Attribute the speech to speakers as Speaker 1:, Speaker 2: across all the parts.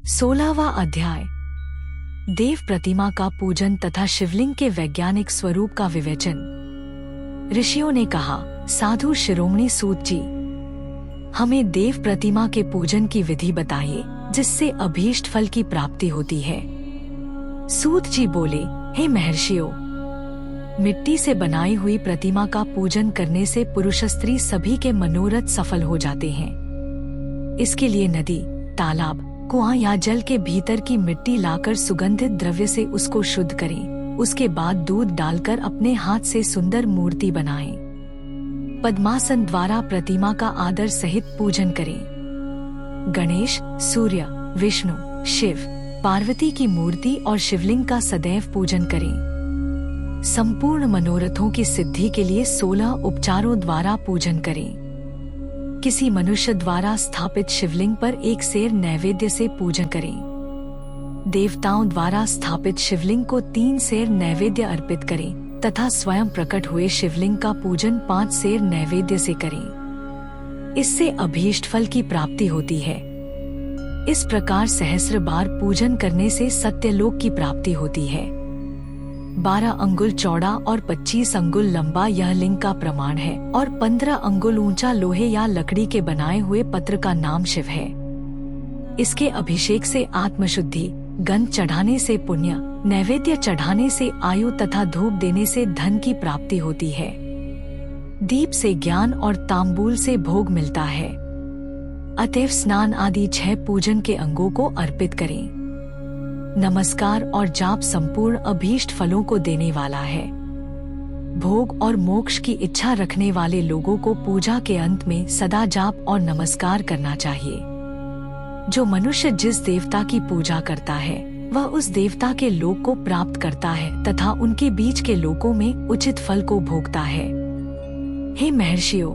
Speaker 1: 16वां अध्याय। देव प्रतिमा का पूजन तथा शिवलिंग के वैज्ञानिक स्वरूप का विवेचन। ऋषियों ने कहा, साधु शिरोमणि सूत जी, हमें देव प्रतिमा के पूजन की विधि बताइए जिससे अभीष्ट फल की प्राप्ति होती है। सूत जी बोले, हे महर्षियों, मिट्टी से बनाई हुई प्रतिमा का पूजन करने से पुरुष स्त्री सभी के मनोरथ सफल हो जाते हैं। इसके लिए नदी, तालाब, कुआं या जल के भीतर की मिट्टी लाकर सुगंधित द्रव्य से उसको शुद्ध करें। उसके बाद दूध डालकर अपने हाथ से सुंदर मूर्ति बनाएं। पद्मासन द्वारा प्रतिमा का आदर सहित पूजन करें। गणेश, सूर्य, विष्णु, शिव, पार्वती की मूर्ति और शिवलिंग का सदैव पूजन करें। संपूर्ण मनोरथों की सिद्धि के लिए 16 उपचारों द्वारा पूजन करें। किसी मनुष्य द्वारा स्थापित शिवलिंग पर एक सेर नैवेद्य से पूजन करें। देवताओं द्वारा स्थापित शिवलिंग को 3 सेर नैवेद्य अर्पित करें तथा स्वयं प्रकट हुए शिवलिंग का पूजन 5 सेर नैवेद्य से करें। इससे अभीष्ट फल की प्राप्ति होती है। इस प्रकार सहस्र बार पूजन करने से सत्यलोक की प्राप्ति होती है। 12 अंगुल चौड़ा और 25 अंगुल लंबा यह लिंग का प्रमाण है और 15 अंगुल ऊंचा लोहे या लकड़ी के बनाए हुए पत्र का नाम शिव है। इसके अभिषेक से आत्मशुद्धि, गंध चढ़ाने से पुण्य, नैवेद्य चढ़ाने से आयु तथा धूप देने से धन की प्राप्ति होती है। दीप से ज्ञान और तांबूल से भोग मिलता है। अतएव स्नान आदि 6 पूजन के अंगों को अर्पित करें। नमस्कार और जाप संपूर्ण अभीष्ट फलों को देने वाला है। भोग और मोक्ष की इच्छा रखने वाले लोगों को पूजा के अंत में सदा जाप और नमस्कार करना चाहिए। जो मनुष्य जिस देवता की पूजा करता है वह उस देवता के लोक को प्राप्त करता है तथा उनके बीच के लोकों में उचित फल को भोगता है। हे महर्षियों,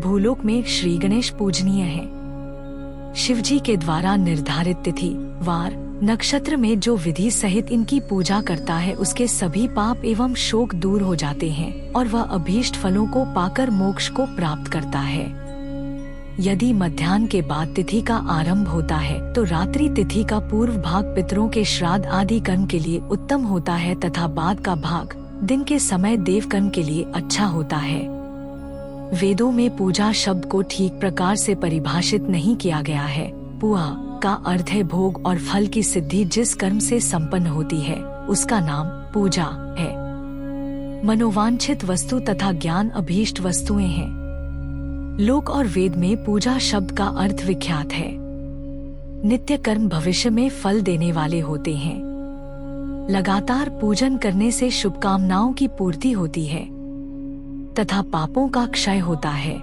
Speaker 1: भूलोक में श्री गणेश पूजनीय है। शिवजी के द्वारा निर्धारित तिथि, वार, नक्षत्र में जो विधि सहित इनकी पूजा करता है उसके सभी पाप एवं शोक दूर हो जाते हैं और वह अभीष्ट फलों को पाकर मोक्ष को प्राप्त करता है। यदि मध्याह्न के बाद तिथि का आरंभ होता है तो रात्रि तिथि का पूर्व भाग पितरों के श्राद्ध आदि कर्म के लिए उत्तम होता है तथा बाद का भाग दिन के समय देव कर्म के लिए अच्छा होता है। वेदों में पूजा शब्द को ठीक प्रकार से परिभाषित नहीं किया गया है। पुआ का अर्थ है भोग और फल की सिद्धि जिस कर्म से संपन्न होती है उसका नाम पूजा है। मनोवांछित वस्तु तथा ज्ञान अभीष्ट वस्तुएं हैं। लोक और वेद में पूजा शब्द का अर्थ विख्यात है। नित्य कर्म भविष्य में फल देने वाले होते हैं। लगातार पूजन करने से शुभकामनाओं की पूर्ति होती है तथा पापों का क्षय होता है।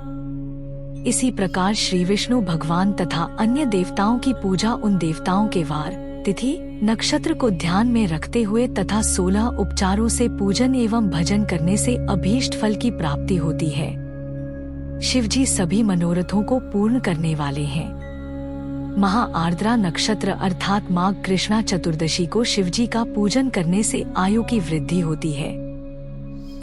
Speaker 1: इसी प्रकार श्री विष्णु भगवान तथा अन्य देवताओं की पूजा उन देवताओं के वार, तिथि, नक्षत्र को ध्यान में रखते हुए तथा 16 उपचारों से पूजन एवं भजन करने से अभीष्ट फल की प्राप्ति होती है। शिवजी सभी मनोरथों को पूर्ण करने वाले हैं। महा आर्द्रा नक्षत्र अर्थात माघ कृष्णा चतुर्दशी को शिवजी का पूजन करने से आयु की वृद्धि होती है।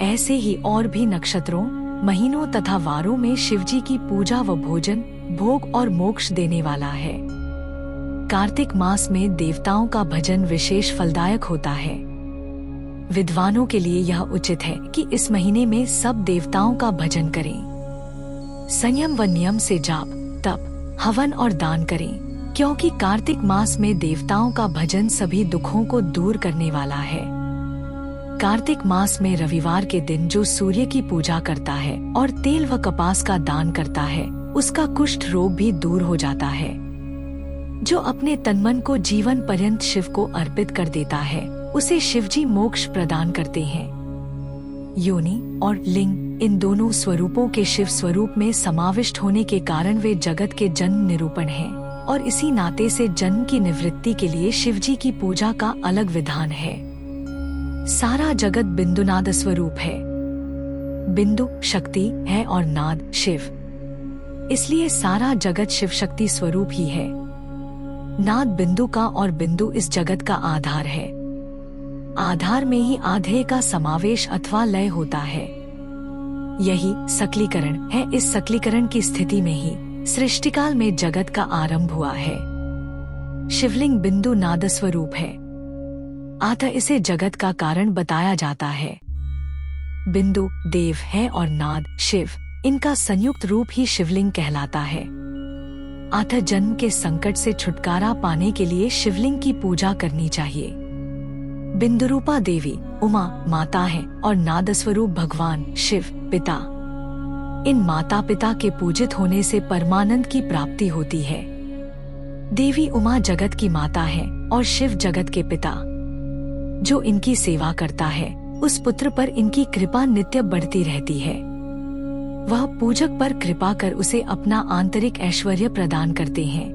Speaker 1: ऐसे ही और भी नक्षत्रों, महीनों तथा वारों में शिवजी की पूजा व भोजन, भोग और मोक्ष देने वाला है। कार्तिक मास में देवताओं का भजन विशेष फलदायक होता है। विद्वानों के लिए यह उचित है कि इस महीने में सब देवताओं का भजन करें। संयम व नियम से जाप, तप, हवन और दान करें, क्योंकि कार्तिक मास में देवताओं का भजन सभी दुखों को दूर करने वाला है। कार्तिक मास में रविवार के दिन जो सूर्य की पूजा करता है और तेल व कपास का दान करता है उसका कुष्ठ रोग भी दूर हो जाता है। जो अपने तनमन को जीवन पर्यंत शिव को अर्पित कर देता है उसे शिवजी मोक्ष प्रदान करते हैं। योनि और लिंग इन दोनों स्वरूपों के शिव स्वरूप में समाविष्ट होने के कारण वे जगत के जन्म निरूपण हैं और इसी नाते से जन्म की निवृत्ति के लिए शिवजी की पूजा का अलग विधान है। सारा जगत बिंदुनाद स्वरूप है। बिंदु शक्ति है और नाद शिव, इसलिए सारा जगत शिव शक्ति स्वरूप ही है। नाद बिंदु का और बिंदु इस जगत का आधार है। आधार में ही आधेय का समावेश अथवा लय होता है। यही सकलीकरण है। इस सकलीकरण की स्थिति में ही सृष्टिकाल में जगत का आरंभ हुआ है। शिवलिंग बिंदु नाद स्वरूप है, अतः इसे जगत का कारण बताया जाता है। बिंदु देव है और नाद शिव, इनका संयुक्त रूप ही शिवलिंग कहलाता है। अतः जन्म के संकट से छुटकारा पाने के लिए शिवलिंग की पूजा करनी चाहिए। बिंदुरूपा देवी उमा माता है और नाद स्वरूप भगवान शिव पिता। इन माता पिता के पूजित होने से परमानंद की प्राप्ति होती है। देवी उमा जगत की माता है और शिव जगत के पिता। जो इनकी सेवा करता है उस पुत्र पर इनकी कृपा नित्य बढ़ती रहती है। वह पूजक पर कृपा कर उसे अपना आंतरिक ऐश्वर्य प्रदान करते हैं।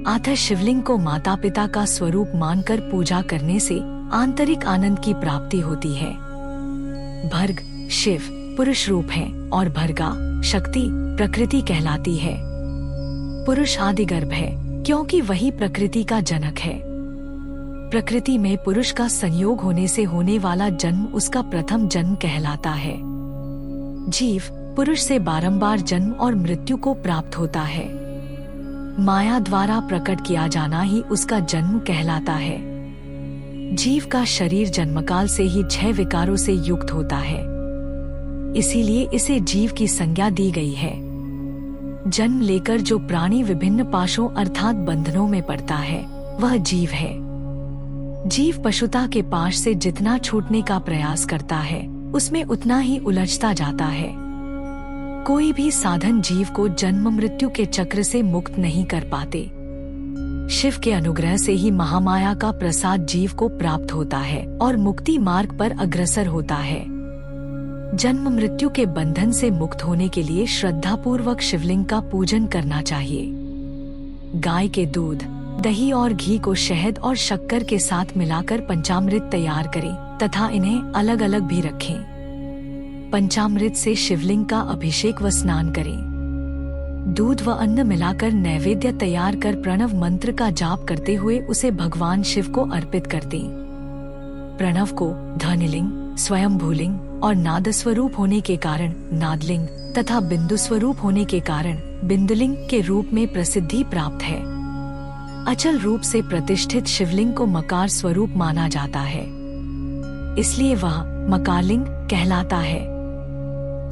Speaker 1: अतः शिवलिंग को माता पिता का स्वरूप मानकर पूजा करने से आंतरिक आनंद की प्राप्ति होती है। भर्ग शिव पुरुष रूप है और भर्गा शक्ति प्रकृति कहलाती है। पुरुष आदि गर्भ है क्योंकि वही प्रकृति का जनक है। प्रकृति में पुरुष का संयोग होने से होने वाला जन्म उसका प्रथम जन्म कहलाता है। जीव पुरुष से बारंबार जन्म और मृत्यु को प्राप्त होता है। माया द्वारा प्रकट किया जाना ही उसका जन्म कहलाता है। जीव का शरीर जन्मकाल से ही 6 विकारों से युक्त होता है, इसीलिए इसे जीव की संज्ञा दी गई है। जन्म लेकर जो प्राणी विभिन्न पाशों अर्थात बंधनों में पड़ता है वह जीव है। जीव पशुता के पाश से जितना छूटने का प्रयास करता है उसमें उतना ही उलझता जाता है। कोई भी साधन जीव को जन्म मृत्यु के चक्र से मुक्त नहीं कर पाते। शिव के अनुग्रह से ही महामाया का प्रसाद जीव को प्राप्त होता है और मुक्ति मार्ग पर अग्रसर होता है। जन्म मृत्यु के बंधन से मुक्त होने के लिए श्रद्धापूर्वक शिवलिंग का पूजन करना चाहिए। गाय के दूध दही और घी को शहद और शक्कर के साथ मिलाकर पंचामृत तैयार करें तथा इन्हें अलग अलग भी रखें। पंचामृत से शिवलिंग का अभिषेक व स्नान करें। दूध व अन्न मिलाकर नैवेद्य तैयार कर प्रणव मंत्र का जाप करते हुए उसे भगवान शिव को अर्पित कर दें। प्रणव को ध्वनिलिंग स्वयंभूलिंग और नाद स्वरूप होने के कारण नादलिंग तथा बिंदु स्वरूप होने के कारण बिंदुलिंग के रूप में प्रसिद्धि प्राप्त है। अचल रूप से प्रतिष्ठित शिवलिंग को मकार स्वरूप माना जाता है, इसलिए वह मकारलिंग कहलाता है।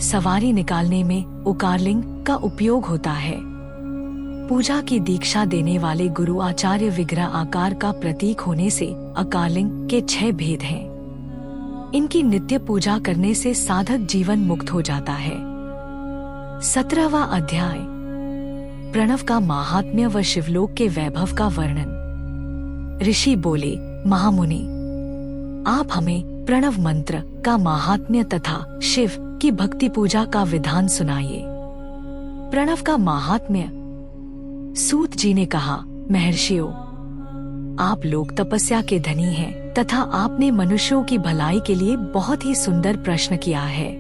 Speaker 1: सवारी निकालने में उकारलिंग का उपयोग होता है। पूजा की दीक्षा देने वाले गुरु आचार्य विग्रह आकार का प्रतीक होने से अकारलिंग के 6 भेद हैं। इनकी नित्य पूजा करने से साधक जीवन मुक्त हो जाता है। 17वां अध्याय प्रणव का महात्म्य व शिवलोक के वैभव का वर्णन। ऋषि बोले, महामुनि, आप हमें प्रणव मंत्र का महात्म्य तथा शिव की भक्ति पूजा का विधान सुनाइए। प्रणव का महात्म्य। सूत जी ने कहा, महर्षियों, आप लोक तपस्या के धनी हैं तथा आपने मनुष्यों की भलाई के लिए बहुत ही सुंदर प्रश्न किया है।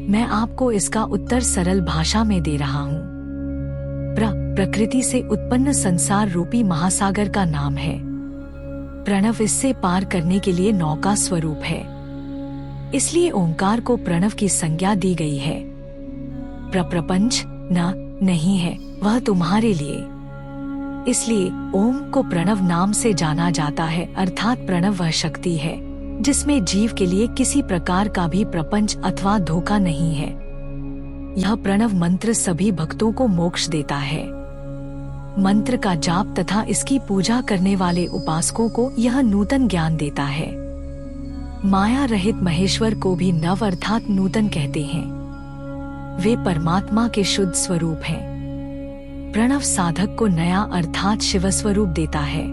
Speaker 1: मैं आपको इसका उत्तर सरल भाषा में दे रहा हूँ। प्रकृति से उत्पन्न संसार रूपी महासागर का नाम है। प्रणव इससे पार करने के लिए नौका स्वरूप है, इसलिए ओंकार को प्रणव की संज्ञा दी गई है। प्रपंच नहीं है, वह तुम्हारे लिए, इसलिए ओम को प्रणव नाम से जाना जाता है, अर्थात प्रणव वह शक्ति है जिसमें जीव के लिए किसी प्रकार का भी प्रपंच अथवा धोखा नहीं है। यह प्रणव मंत्र सभी भक्तों को मोक्ष देता है। मंत्र का जाप तथा इसकी पूजा करने वाले उपासकों को यह नूतन ज्ञान देता है। माया रहित महेश्वर को भी नव अर्थात नूतन कहते हैं। वे परमात्मा के शुद्ध स्वरूप हैं। प्रणव साधक को नया अर्थात शिव स्वरूप देता है,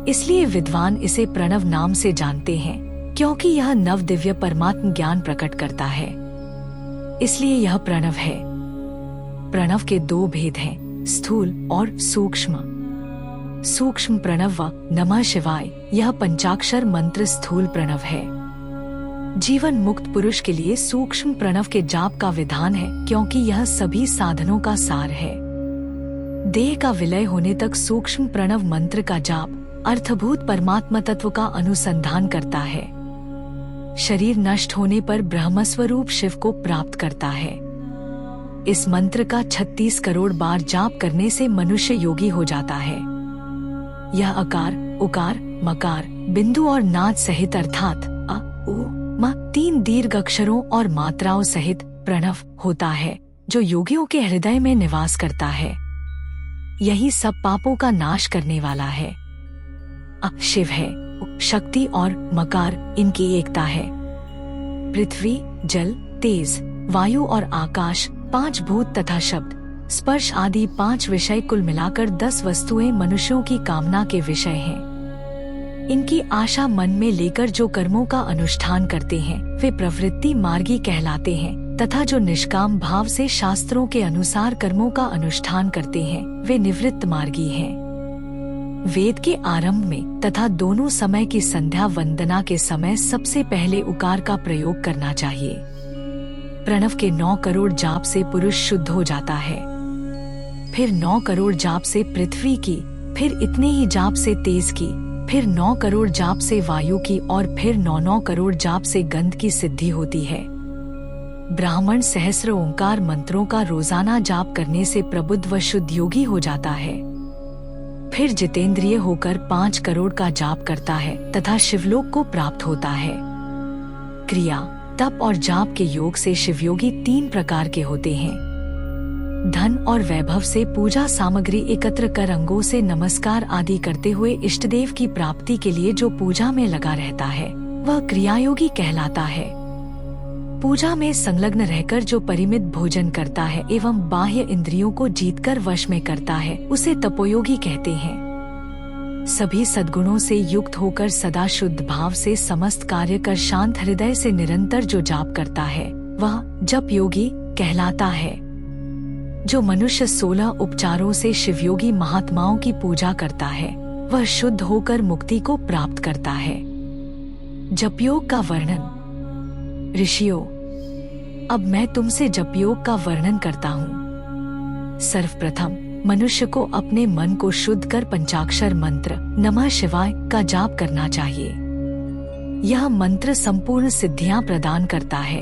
Speaker 1: इसलिए विद्वान इसे प्रणव नाम से जानते हैं, क्योंकि यह नव दिव्य परमात्म ज्ञान प्रकट करता है, इसलिए यह प्रणव है। प्रणव के 2 भेद हैं, स्थूल और सूक्ष्म। सूक्ष्म प्रणव व नमः शिवाय यह पंचाक्षर मंत्र स्थूल प्रणव है। जीवन मुक्त पुरुष के लिए सूक्ष्म प्रणव के जाप का विधान है, क्योंकि यह सभी साधनों का सार है। देह का विलय होने तक सूक्ष्म प्रणव मंत्र का जाप अर्थभूत परमात्मा तत्व का अनुसंधान करता है। शरीर नष्ट होने पर ब्रह्मस्वरूप शिव को प्राप्त करता है। इस मंत्र का 36 करोड़ बार जाप करने से मनुष्य योगी हो जाता है। यह अकार, उकार, मकार, बिंदु और नाद सहित अर्थात अ, उ, म 3 दीर्घ अक्षरों और मात्राओं सहित प्रणव होता है, जो योगियों के हृदय में निवास करता है। यही सब पापों का नाश करने वाला है। अ शिव है, उ शक्ति और मकार इनकी एकता है। पृथ्वी, जल, तेज, वायु और आकाश 5 भूत तथा शब्द, स्पर्श आदि 5 विषय कुल मिलाकर 10 वस्तुएं मनुष्यों की कामना के विषय हैं। इनकी आशा मन में लेकर जो कर्मों का अनुष्ठान करते हैं वे प्रवृत्ति मार्गी कहलाते हैं, तथा जो निष्काम भाव से शास्त्रों के अनुसार कर्मों का अनुष्ठान करते हैं वे निवृत्त मार्गी हैं। वेद के आरंभ में तथा दोनों समय की संध्या वंदना के समय सबसे पहले उकार का प्रयोग करना चाहिए। प्रणव के 9 करोड़ जाप से पुरुष शुद्ध हो जाता है, फिर 9 करोड़ जाप से पृथ्वी की, फिर इतने ही जाप से तेज की, फिर 9 करोड़ जाप से वायु की और फिर 9 करोड़ जाप से गंध की सिद्धि होती है। ब्राह्मण सहस्र ओंकार मंत्रों का रोजाना जाप करने से प्रबुद्ध व शुद्ध योगी हो जाता है। फिर जितेंद्रिय होकर 5 करोड़ का जाप करता है तथा शिवलोक को प्राप्त होता है। क्रिया, तप और जाप के योग से शिवयोगी 3 प्रकार के होते हैं। धन और वैभव से पूजा सामग्री एकत्र कर अंगों से नमस्कार आदि करते हुए इष्टदेव की प्राप्ति के लिए जो पूजा में लगा रहता है वह क्रियायोगी कहलाता है। पूजा में संलग्न रहकर जो परिमित भोजन करता है एवं बाह्य इंद्रियों को जीतकर वश में करता है उसे तपोयोगी कहते हैं। सभी सद्गुणों से युक्त होकर सदा शुद्ध भाव से समस्त कार्य कर शांत हृदय से निरंतर जो जाप करता है वह जप योगी कहलाता है। जो मनुष्य 16 उपचारों से शिवयोगी महात्माओं की पूजा करता है वह शुद्ध होकर मुक्ति को प्राप्त करता है। जपयोग का वर्णन। ऋषियों, अब मैं तुमसे जपयोग का वर्णन करता हूँ। सर्वप्रथम मनुष्य को अपने मन को शुद्ध कर पंचाक्षर मंत्र नमः शिवाय का जाप करना चाहिए। यह मंत्र संपूर्ण सिद्धियां प्रदान करता है।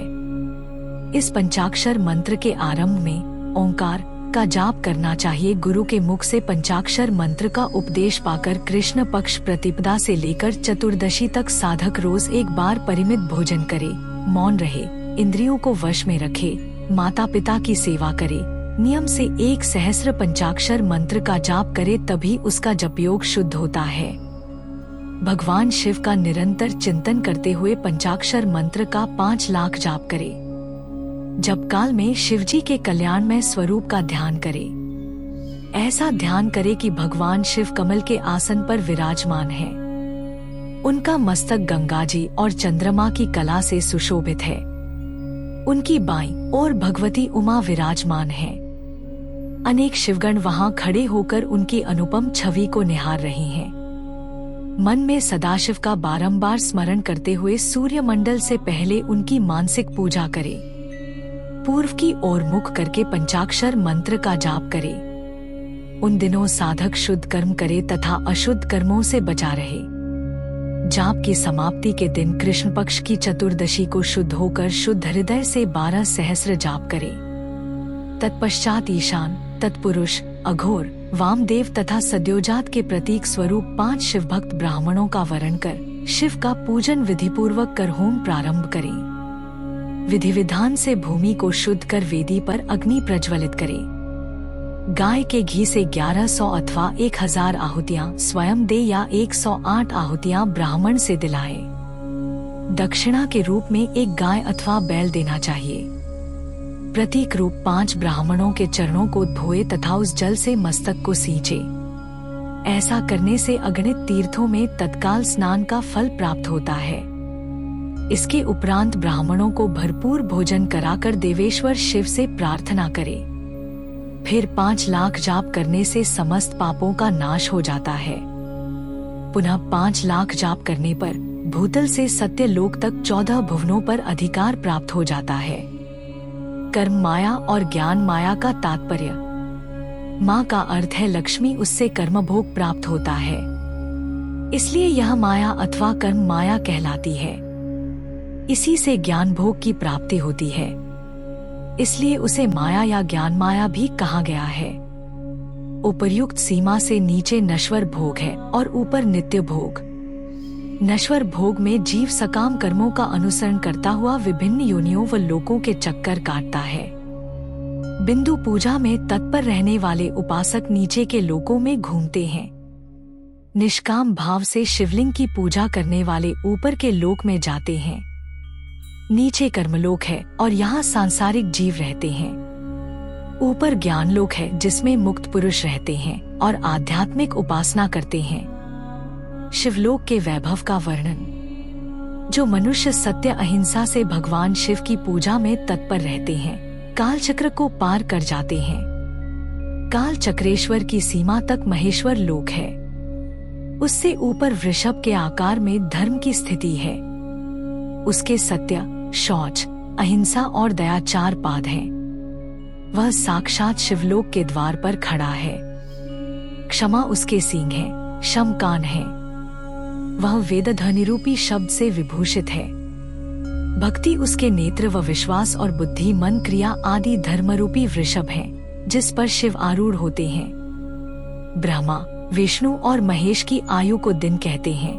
Speaker 1: इस पंचाक्षर मंत्र के आरंभ में ओंकार का जाप करना चाहिए। गुरु के मुख से पंचाक्षर मंत्र का उपदेश पाकर कृष्ण पक्ष प्रतिपदा से लेकर चतुर्दशी तक साधक रोज एक बार परिमित भोजन करे, मौन रहे, इंद्रियों को वश में रखे, माता पिता की सेवा करे, नियम से 1 सहस्र पंचाक्षर मंत्र का जाप करे, तभी उसका जपयोग शुद्ध होता है। भगवान शिव का निरंतर चिंतन करते हुए पंचाक्षर मंत्र का 5 लाख जाप करे। जप काल में शिवजी के कल्याणमय स्वरूप का ध्यान करे। ऐसा ध्यान करे कि भगवान शिव कमल के आसन पर विराजमान है। उनका मस्तक गंगा जी और चंद्रमा की कला से सुशोभित है। उनकी बाईं ओर भगवती उमा विराजमान है। अनेक शिवगण वहां खड़े होकर उनकी अनुपम छवि को निहार रहे हैं। मन में सदाशिव का बारंबार स्मरण करते हुए सूर्य मंडल से पहले उनकी मानसिक पूजा करे। पूर्व की ओर मुख करके पंचाक्षर मंत्र का जाप करे। उन दिनों साधक शुद्ध कर्म करे तथा अशुद्ध कर्मों से बचा रहे। जाप की समाप्ति के दिन कृष्ण पक्ष की चतुर्दशी को शुद्ध होकर शुद्ध हृदय से 12 सहस्र जाप करे। तत्पश्चात ईशान, तत्पुरुष, अघोर, वामदेव तथा सद्योजात के प्रतीक स्वरूप 5 शिवभक्त ब्राह्मणों का वरण कर शिव का पूजन विधिपूर्वक कर होम प्रारंभ करें। विधि विधान से भूमि को शुद्ध कर वेदी पर अग्नि प्रज्वलित करे। गाय के घी से 1100 अथवा 1000 आहुतियां स्वयं दे या 108 आहुतियां ब्राह्मण से दिलाए। दक्षिणा के रूप में 1 गाय अथवा बैल देना चाहिए। प्रतीक रूप 5 ब्राह्मणों के चरणों को धोए तथा उस जल से मस्तक को सींचे। ऐसा करने से अगणित तीर्थों में तत्काल स्नान का फल प्राप्त होता है। इसके उपरांत ब्राह्मणों को भरपूर भोजन कराकर देवेश्वर शिव से प्रार्थना करे। फिर 5 लाख जाप करने से समस्त पापों का नाश हो जाता है। पुनः 5 लाख जाप करने पर भूतल से सत्य लोक तक 14 भुवनों पर अधिकार प्राप्त हो जाता है। कर्म माया और ज्ञान माया का तात्पर्य। माँ का अर्थ है लक्ष्मी, उससे कर्म भोग प्राप्त होता है, इसलिए यह माया अथवा कर्म माया कहलाती है। इसी से ज्ञान भोग की प्राप्ति होती है, इसलिए उसे माया या ज्ञान माया भी कहा गया है। उपर्युक्त सीमा से नीचे नश्वर भोग है और ऊपर नित्य भोग। नश्वर भोग में जीव सकाम कर्मों का अनुसरण करता हुआ विभिन्न योनियों व लोकों के चक्कर काटता है। बिंदु पूजा में तत्पर रहने वाले उपासक नीचे के लोकों में घूमते हैं। निष्काम भाव से शिवलिंग की पूजा करने वाले ऊपर के लोक में जाते हैं। नीचे कर्मलोक है और यहाँ सांसारिक जीव रहते हैं। ऊपर ज्ञानलोक है जिसमें मुक्त पुरुष रहते हैं और आध्यात्मिक उपासना करते हैं। शिवलोक के वैभव का वर्णन। जो मनुष्य सत्य अहिंसा से भगवान शिव की पूजा में तत्पर रहते हैं, काल चक्र को पार कर जाते हैं। काल चक्रेश्वर की सीमा तक महेश्वर लोक है। उससे ऊपर वृषभ के आकार में धर्म की स्थिति है। उसके सत्य, शौच, अहिंसा और दया 4 पाद हैं। वह साक्षात शिवलोक के द्वार पर खड़ा है। क्षमा उसके सींग है, शम कान है। वह वेदध्वनि रूपी शब्द से विभूषित है। भक्ति उसके नेत्र व विश्वास और बुद्धि मन क्रिया आदि धर्मरूपी वृषभ हैं, जिस पर शिव आरूढ़ होते हैं। ब्रह्मा, विष्णु और महेश की आयु को दिन कहते हैं।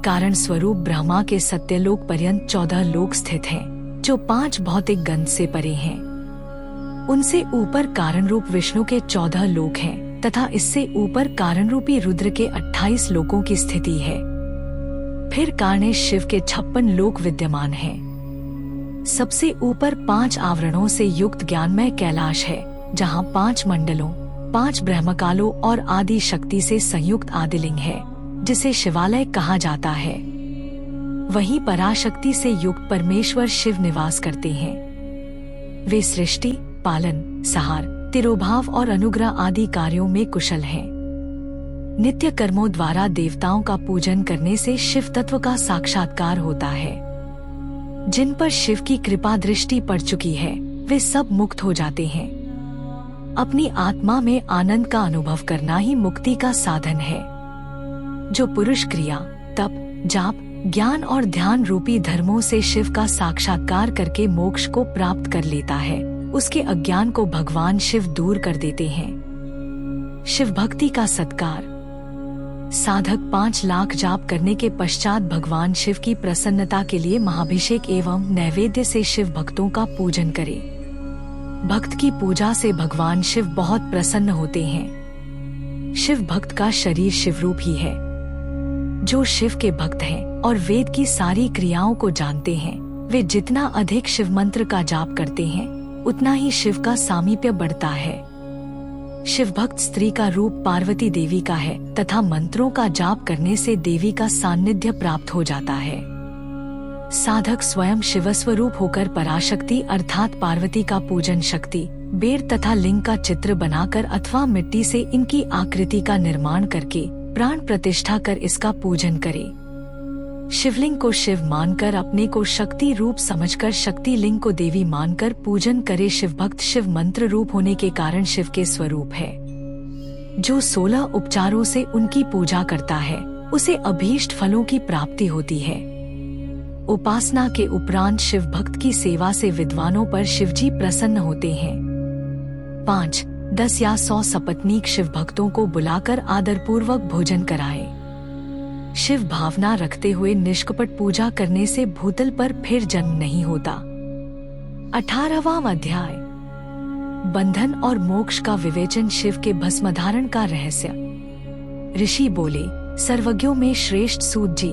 Speaker 1: कारण स्वरूप ब्रह्मा के सत्यलोक पर्यंत 14 लोक स्थित हैं, जो 5 भौतिक गंध से परे हैं। उनसे ऊपर कारण रूप विष्णु के 14 लोक हैं तथा इससे ऊपर कारण रूपी रुद्र के 28 लोकों की स्थिति है। फिर कारणेश शिव के 56 लोक विद्यमान हैं। सबसे ऊपर 5 आवरणों से युक्त ज्ञानमय कैलाश है, जहाँ 5 मंडलों, 5 ब्रह्मकालों और आदि शक्ति से संयुक्त आदिलिंग है, जिसे शिवालय कहा जाता है। वहीं पराशक्ति से युक्त परमेश्वर शिव निवास करते हैं। वे सृष्टि, पालन, संहार, तिरोभाव और अनुग्रह आदि कार्यों में कुशल हैं। नित्य कर्मों द्वारा देवताओं का पूजन करने से शिव तत्व का साक्षात्कार होता है। जिन पर शिव की कृपा दृष्टि पड़ चुकी है, वे सब मुक्त हो जाते हैं। अपनी आत्मा में आनंद का अनुभव करना ही मुक्ति का साधन है। जो पुरुष क्रिया, तप, जाप, ज्ञान और ध्यान रूपी धर्मों से शिव का साक्षात्कार करके मोक्ष को प्राप्त कर लेता है, उसके अज्ञान को भगवान शिव दूर कर देते हैं। शिव भक्ति का सत्कार। साधक 5 लाख जाप करने के पश्चात भगवान शिव की प्रसन्नता के लिए महाभिषेक एवं नैवेद्य से शिव भक्तों का पूजन करे। भक्त की पूजा से भगवान शिव बहुत प्रसन्न होते हैं। शिव भक्त का शरीर शिवरूप ही है। जो शिव के भक्त हैं और वेद की सारी क्रियाओं को जानते हैं, वे जितना अधिक शिव मंत्र का जाप करते हैं, उतना ही शिव का सामीप्य बढ़ता है। शिव भक्त स्त्री का रूप पार्वती देवी का है तथा मंत्रों का जाप करने से देवी का सान्निध्य प्राप्त हो जाता है। साधक स्वयं शिवस्वरूप होकर पराशक्ति अर्थात पार्वती का पूजन शक्ति, बेर तथा लिंग का चित्र बनाकर अथवा मिट्टी से इनकी आकृति का निर्माण करके प्राण प्रतिष्ठा कर इसका पूजन करे। शिवलिंग को शिव मानकर अपने को शक्ति रूप समझकर शक्ति लिंग को देवी मानकर पूजन करे। शिव भक्त शिव मंत्र रूप होने के कारण शिव के स्वरूप है। जो 16 उपचारों से उनकी पूजा करता है, उसे अभीष्ट फलों की प्राप्ति होती है। उपासना के उपरांत शिव भक्त की सेवा से विद्वानों पर शिवजी प्रसन्न होते हैं। 5, 10 या 100 सपत्नीक शिव भक्तों को बुलाकर आदरपूर्वक भोजन कराए। शिव भावना रखते हुए निष्कपट पूजा करने से भूतल पर फिर जन्म नहीं होता। 18वां अध्याय। बंधन और मोक्ष का विवेचन। शिव के भस्मधारण का रहस्य। ऋषि बोले, सर्वज्ञों में श्रेष्ठ सूत जी,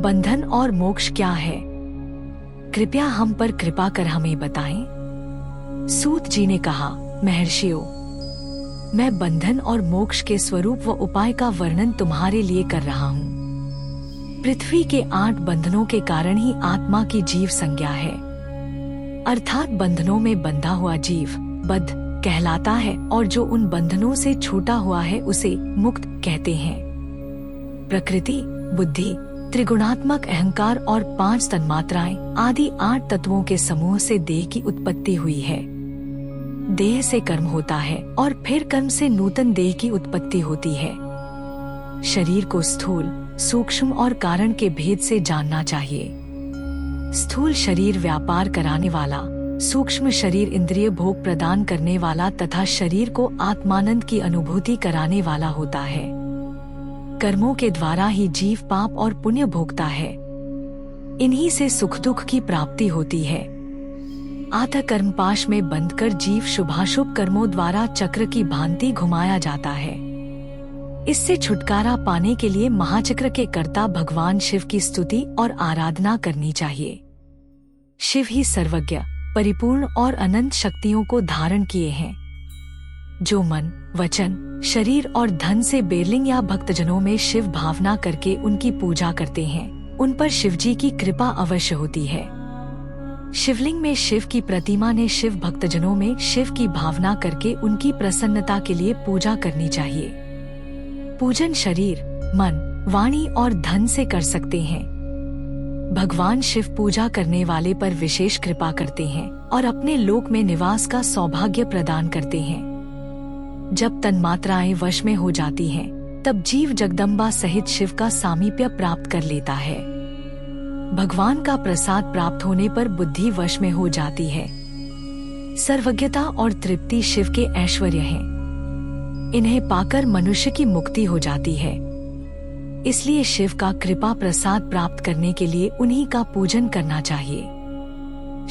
Speaker 1: बंधन और मोक्ष क्या है? कृपया हम पर कृपा कर हमें बताएं। सूत जी ने कहा, महर्षियों, मैं बंधन और मोक्ष के स्वरूप व उपाय का वर्णन तुम्हारे लिए कर रहा हूँ। पृथ्वी के 8 बंधनों के कारण ही आत्मा की जीव संज्ञा है, अर्थात बंधनों में बंधा हुआ जीव बद्ध कहलाता है और जो उन बंधनों से छूटा हुआ है उसे मुक्त कहते हैं। प्रकृति, बुद्धि, त्रिगुणात्मक अहंकार और 5 तन्मात्राएं आदि 8 तत्वों के समूह से देह की उत्पत्ति हुई है। देह से कर्म होता है और फिर कर्म से नूतन देह की उत्पत्ति होती है। शरीर को स्थूल, सूक्ष्म और कारण के भेद से जानना चाहिए। स्थूल शरीर व्यापार कराने वाला, सूक्ष्म शरीर इंद्रिय भोग प्रदान करने वाला तथा शरीर को आत्मानंद की अनुभूति कराने वाला होता है। कर्मों के द्वारा ही जीव पाप और पुण्य भोगता है। इन्हीं से सुख दुख की प्राप्ति होती है। आत्म कर्मपाश में बंधकर जीव शुभाशुभ कर्मों द्वारा चक्र की भांति घुमाया जाता है। इससे छुटकारा पाने के लिए महाचक्र के कर्ता भगवान शिव की स्तुति और आराधना करनी चाहिए। शिव ही सर्वज्ञ, परिपूर्ण और अनंत शक्तियों को धारण किए हैं। जो मन, वचन, शरीर और धन से बेरलिंग या भक्तजनों में शिव भावना करके उनकी पूजा करते हैं, उन पर शिवजी की कृपा अवश्य होती है। शिवलिंग में शिव की प्रतिमा ने शिव भक्तजनों में शिव की भावना करके उनकी प्रसन्नता के लिए पूजा करनी चाहिए। पूजन शरीर, मन, वाणी और धन से कर सकते हैं। भगवान शिव पूजा करने वाले पर विशेष कृपा करते हैं और अपने लोक में निवास का सौभाग्य प्रदान करते हैं। जब तन्मात्राएं वश में हो जाती हैं, तब जीव जगदम्बा सहित शिव का सामीप्य प्राप्त कर लेता है। भगवान का प्रसाद प्राप्त होने पर बुद्धि वश में हो जाती है। सर्वज्ञता और तृप्ति शिव के ऐश्वर्य हैं। इन्हें पाकर मनुष्य की मुक्ति हो जाती है। इसलिए शिव का कृपा प्रसाद प्राप्त करने के लिए उन्हीं का पूजन करना चाहिए।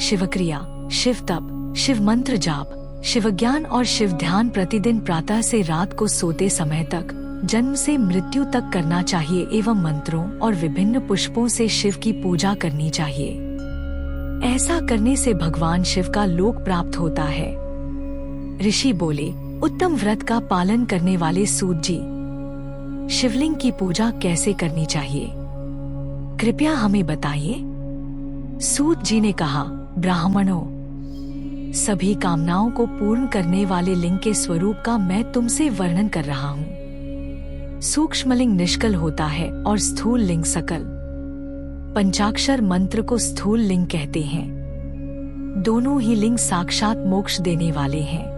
Speaker 1: शिव क्रिया, शिव तप, शिव मंत्र जाप, शिव ज्ञान और शिव ध्यान प्रतिदिन प्रातः से रात को सोते समय तक, जन्म से मृत्यु तक करना चाहिए एवं मंत्रों और विभिन्न पुष्पों से शिव की पूजा करनी चाहिए। ऐसा करने से भगवान शिव का लोक प्राप्त होता है। ऋषि बोले, उत्तम व्रत का पालन करने वाले सूत जी, शिवलिंग की पूजा कैसे करनी चाहिए, कृपया हमें बताइए। सूत जी ने कहा, ब्राह्मणों, सभी कामनाओं को पूर्ण करने वाले लिंग के स्वरूप का मैं तुमसे वर्णन कर रहा हूँ। सूक्ष्म लिंग निष्कल होता है और स्थूल लिंग सकल। पंचाक्षर मंत्र को स्थूल लिंग कहते हैं। दोनों ही लिंग साक्षात मोक्ष देने वाले हैं।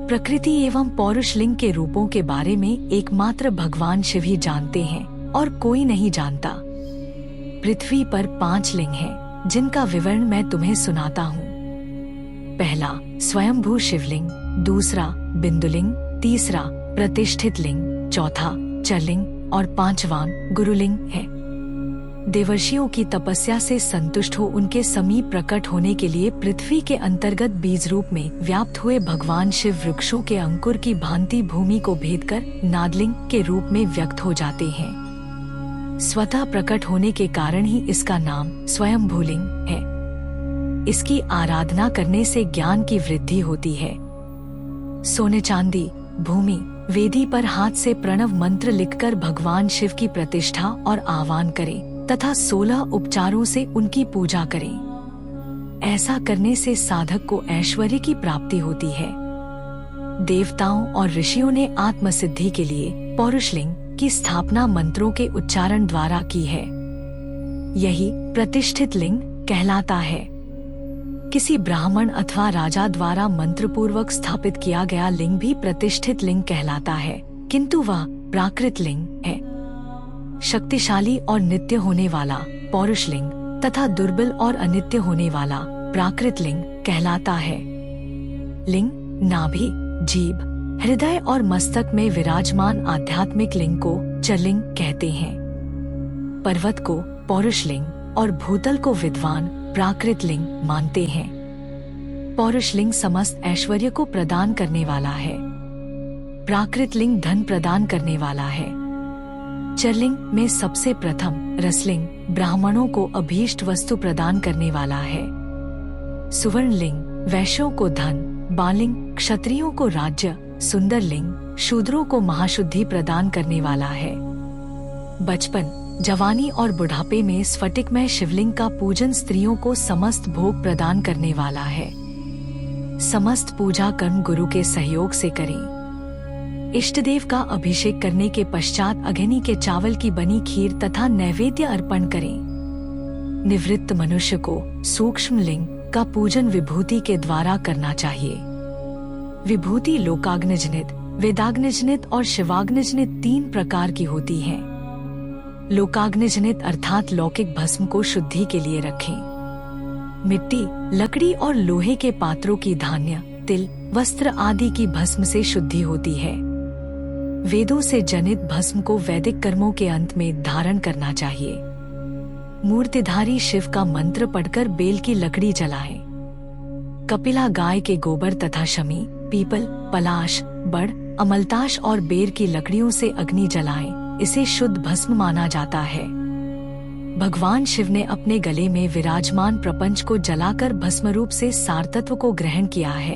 Speaker 1: प्रकृति एवं पौरुष लिंग के रूपों के बारे में एकमात्र भगवान शिव ही जानते हैं और कोई नहीं जानता। पृथ्वी पर 5 लिंग हैं, जिनका विवरण मैं तुम्हें सुनाता हूँ। पहला स्वयंभू शिवलिंग, दूसरा बिंदुलिंग, तीसरा प्रतिष्ठित लिंग, चौथा चरलिंग और 5वां गुरुलिंग है। देवर्षियों की तपस्या से संतुष्ट हो उनके समीप प्रकट होने के लिए पृथ्वी के अंतर्गत बीज रूप में व्याप्त हुए भगवान शिव वृक्षों के अंकुर की भांति भूमि को भेदकर नादलिंग के रूप में व्यक्त हो जाते हैं। स्वतः प्रकट होने के कारण ही इसका नाम स्वयंभूलिंग है। इसकी आराधना करने से ज्ञान की वृद्धि होती है। सोने चांदी, भूमि, वेदी पर हाथ से प्रणव मंत्र लिखकर भगवान शिव की प्रतिष्ठा और आह्वान करें तथा 16 उपचारों से उनकी पूजा करें। ऐसा करने से साधक को ऐश्वर्य की प्राप्ति होती है। देवताओं और ऋषियों ने आत्मसिद्धि के लिए पौरुषलिंग की स्थापना मंत्रों के उच्चारण द्वारा की है। यही प्रतिष्ठित लिंग कहलाता है। किसी ब्राह्मण अथवा राजा द्वारा मंत्रपूर्वक स्थापित किया गया लिंग भी प्रतिष्ठित लिंग कहलाता है, किंतु वह प्राकृत लिंग है। शक्तिशाली और नित्य होने वाला पौरुष लिंग तथा दुर्बल और अनित्य होने वाला प्राकृत लिंग कहलाता है। लिंग नाभि, जीभ, हृदय और मस्तक में विराजमान आध्यात्मिक लिंग को चरलिंग कहते हैं। पर्वत को पौरुष लिंग और भूतल को विद्वान प्राकृत लिंग मानते हैं। पौरुष लिंग समस्त ऐश्वर्य को प्रदान करने वाला है। प्राकृत लिंग धन प्रदान करने वाला है। चरलिंग में सबसे प्रथम रसलिंग ब्राह्मणों को अभीष्ट वस्तु प्रदान करने वाला है। सुवर्ण लिंग वैश्यों को धन, बालिंग क्षत्रियों को राज्य, सुंदर लिंग शूद्रों को महाशुद्धि प्रदान करने वाला है। बचपन, जवानी और बुढ़ापे में स्फटिकमय शिवलिंग का पूजन स्त्रियों को समस्त भोग प्रदान करने वाला है। समस्त पूजा कर्म गुरु के सहयोग से करें। इष्टदेव का अभिषेक करने के पश्चात अग्नि के चावल की बनी खीर तथा नैवेद्य अर्पण करें। निवृत्त मनुष्य को सूक्ष्म लिंग का पूजन विभूति के द्वारा करना चाहिए। विभूति लोकाग्निजनित, वेदाग्निजनित और शिवाग्निजनित 3 प्रकार की होती है। लोकाग्निजनित अर्थात लौकिक भस्म को शुद्धि के लिए रखें। मिट्टी, लकड़ी और लोहे के पात्रों की धान्य, तिल, वस्त्र आदि की भस्म से शुद्धि होती है। वेदों से जनित भस्म को वैदिक कर्मों के अंत में धारण करना चाहिए। मूर्तिधारी शिव का मंत्र पढ़कर बेल की लकड़ी जलाएं। कपिला गाय के गोबर तथा शमी, पीपल, पलाश, बड़, अमलताश और बेर की लकड़ियों से अग्नि जलाएं। इसे शुद्ध भस्म माना जाता है। भगवान शिव ने अपने गले में विराजमान प्रपंच को जलाकर भस्म रूप से सार तत्व को ग्रहण किया है।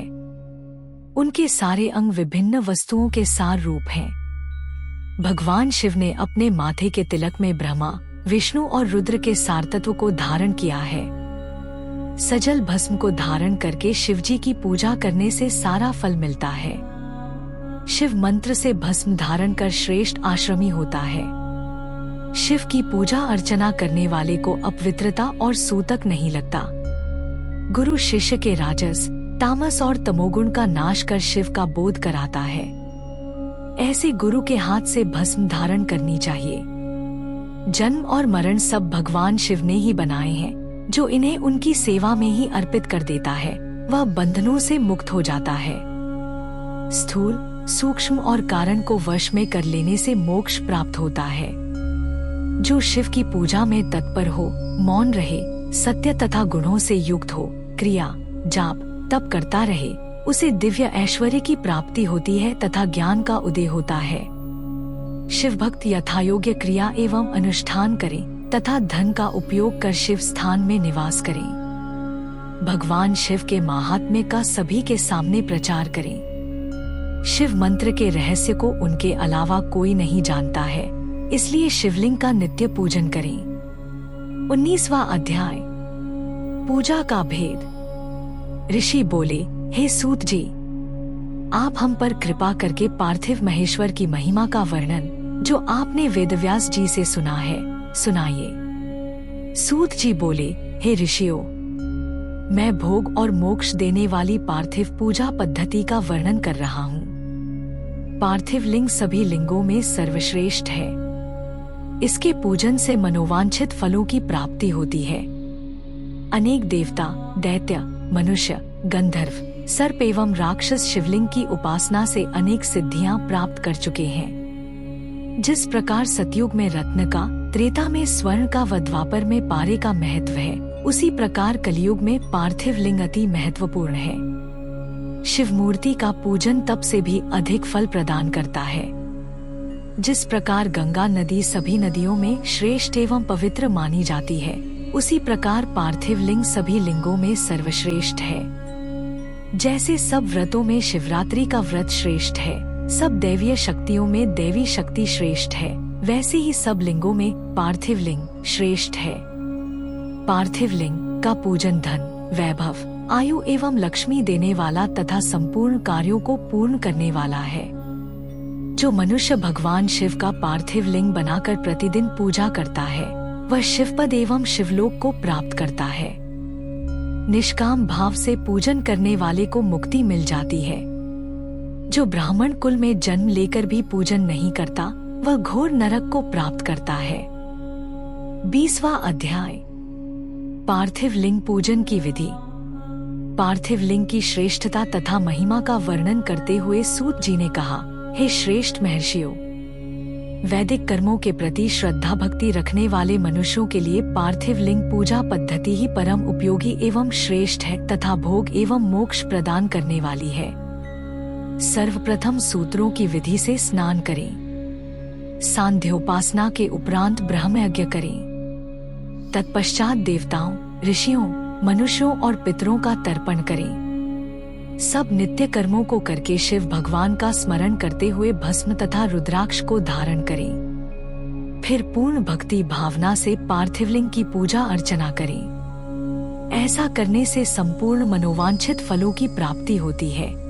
Speaker 1: उनके सारे अंग विभिन्न वस्तुओं के सार रूप हैं। भगवान शिव ने अपने माथे के तिलक में ब्रह्मा, विष्णु और रुद्र के सार तत्व को धारण किया है। सजल भस्म को धारण करके शिवजी की पूजा करने से सारा फल मिलता है। शिव मंत्र से भस्म धारण कर श्रेष्ठ आश्रमी होता है। शिव की पूजा अर्चना करने वाले को अपवित्रता और सूतक नहीं लगता। गुरु शिष्य के राजस, तामस और तमोगुण का नाश कर शिव का बोध कराता है। ऐसे गुरु के हाथ से भस्म धारण करनी चाहिए। जन्म और मरण सब भगवान शिव ने ही बनाए हैं। जो इन्हें उनकी सेवा में ही अर्पित कर देता है वह बंधनों से मुक्त हो जाता है। स्थूल, सूक्ष्म और कारण को वश में कर लेने से मोक्ष प्राप्त होता है। जो शिव की पूजा में तत्पर हो, मौन रहे, सत्य तथा गुणों से युक्त हो, क्रिया, जाप, तप करता रहे, उसे दिव्य ऐश्वर्य की प्राप्ति होती है तथा ज्ञान का उदय होता है। शिव भक्त यथायोग्य क्रिया एवं अनुष्ठान करें तथा धन का उपयोग कर शिव स्थान में निवास करें। भगवान शिव के महात्म्य का सभी के सामने प्रचार करें। शिव मंत्र के रहस्य को उनके अलावा कोई नहीं जानता है, इसलिए शिवलिंग का नित्य पूजन करें। 19वां अध्याय, पूजा का भेद। ऋषि बोले, हे सूत जी, आप हम पर कृपा करके पार्थिव महेश्वर की महिमा का वर्णन जो आपने वेदव्यास जी से सुना है सुनाइए। सूत जी बोले, हे ऋषियों, मैं भोग और मोक्ष देने वाली पार्थिव पूजा पद्धति का वर्णन कर रहा हूँ। पार्थिव लिंग सभी लिंगों में सर्वश्रेष्ठ है। इसके पूजन से मनोवांछित फलों की प्राप्ति होती है। अनेक देवता, दैत्य, मनुष्य, गंधर्व, सर्प एवं राक्षस शिवलिंग की उपासना से अनेक सिद्धियां प्राप्त कर चुके हैं। जिस प्रकार सतयुग में रत्न का, त्रेता में स्वर्ण का व द्वापर में पारे का महत्व है, उसी प्रकार कलियुग में पार्थिव लिंग अति महत्वपूर्ण है। शिव मूर्ति का पूजन तप से भी अधिक फल प्रदान करता है। जिस प्रकार गंगा नदी सभी नदियों में श्रेष्ठ एवं पवित्र मानी जाती है, उसी प्रकार पार्थिव लिंग सभी लिंगों में सर्वश्रेष्ठ है। जैसे सब व्रतों में शिवरात्रि का व्रत श्रेष्ठ है, सब दैवीय शक्तियों में देवी शक्ति श्रेष्ठ है, वैसे ही सब लिंगों में पार्थिव लिंग श्रेष्ठ है। पार्थिव लिंग का पूजन धन, वैभव, आयु एवं लक्ष्मी देने वाला तथा संपूर्ण कार्यों को पूर्ण करने वाला है। जो मनुष्य भगवान शिव का पार्थिव लिंग बनाकर प्रतिदिन पूजा करता है, वह शिवपद एवं शिवलोक को प्राप्त करता है। निष्काम भाव से पूजन करने वाले को मुक्ति मिल जाती है। जो ब्राह्मण कुल में जन्म लेकर भी पूजन नहीं करता, वह घोर नरक को प्राप्त करता है। 20वां अध्याय, पार्थिव लिंग पूजन की विधि। पार्थिव लिंग की श्रेष्ठता तथा महिमा का वर्णन करते हुए सूत जी ने कहा, हे श्रेष्ठ महर्षियों, वैदिक कर्मों के प्रति श्रद्धा भक्ति रखने वाले मनुष्यों के लिए पार्थिव लिंग पूजा पद्धति ही परम उपयोगी एवं श्रेष्ठ है तथा भोग एवं मोक्ष प्रदान करने वाली है। सर्वप्रथम सूत्रों की विधि से स्नान करें। सांध्योपासना के उपरांत ब्रह्म यज्ञ करें। तत्पश्चात देवताओं, ऋषियों, मनुष्यों और पितरों का तर्पण करें। सब नित्य कर्मों को करके शिव भगवान का स्मरण करते हुए भस्म तथा रुद्राक्ष को धारण करें। फिर पूर्ण भक्ति भावना से पार्थिवलिंग की पूजा अर्चना करें। ऐसा करने से संपूर्ण मनोवांछित फलों की प्राप्ति होती है।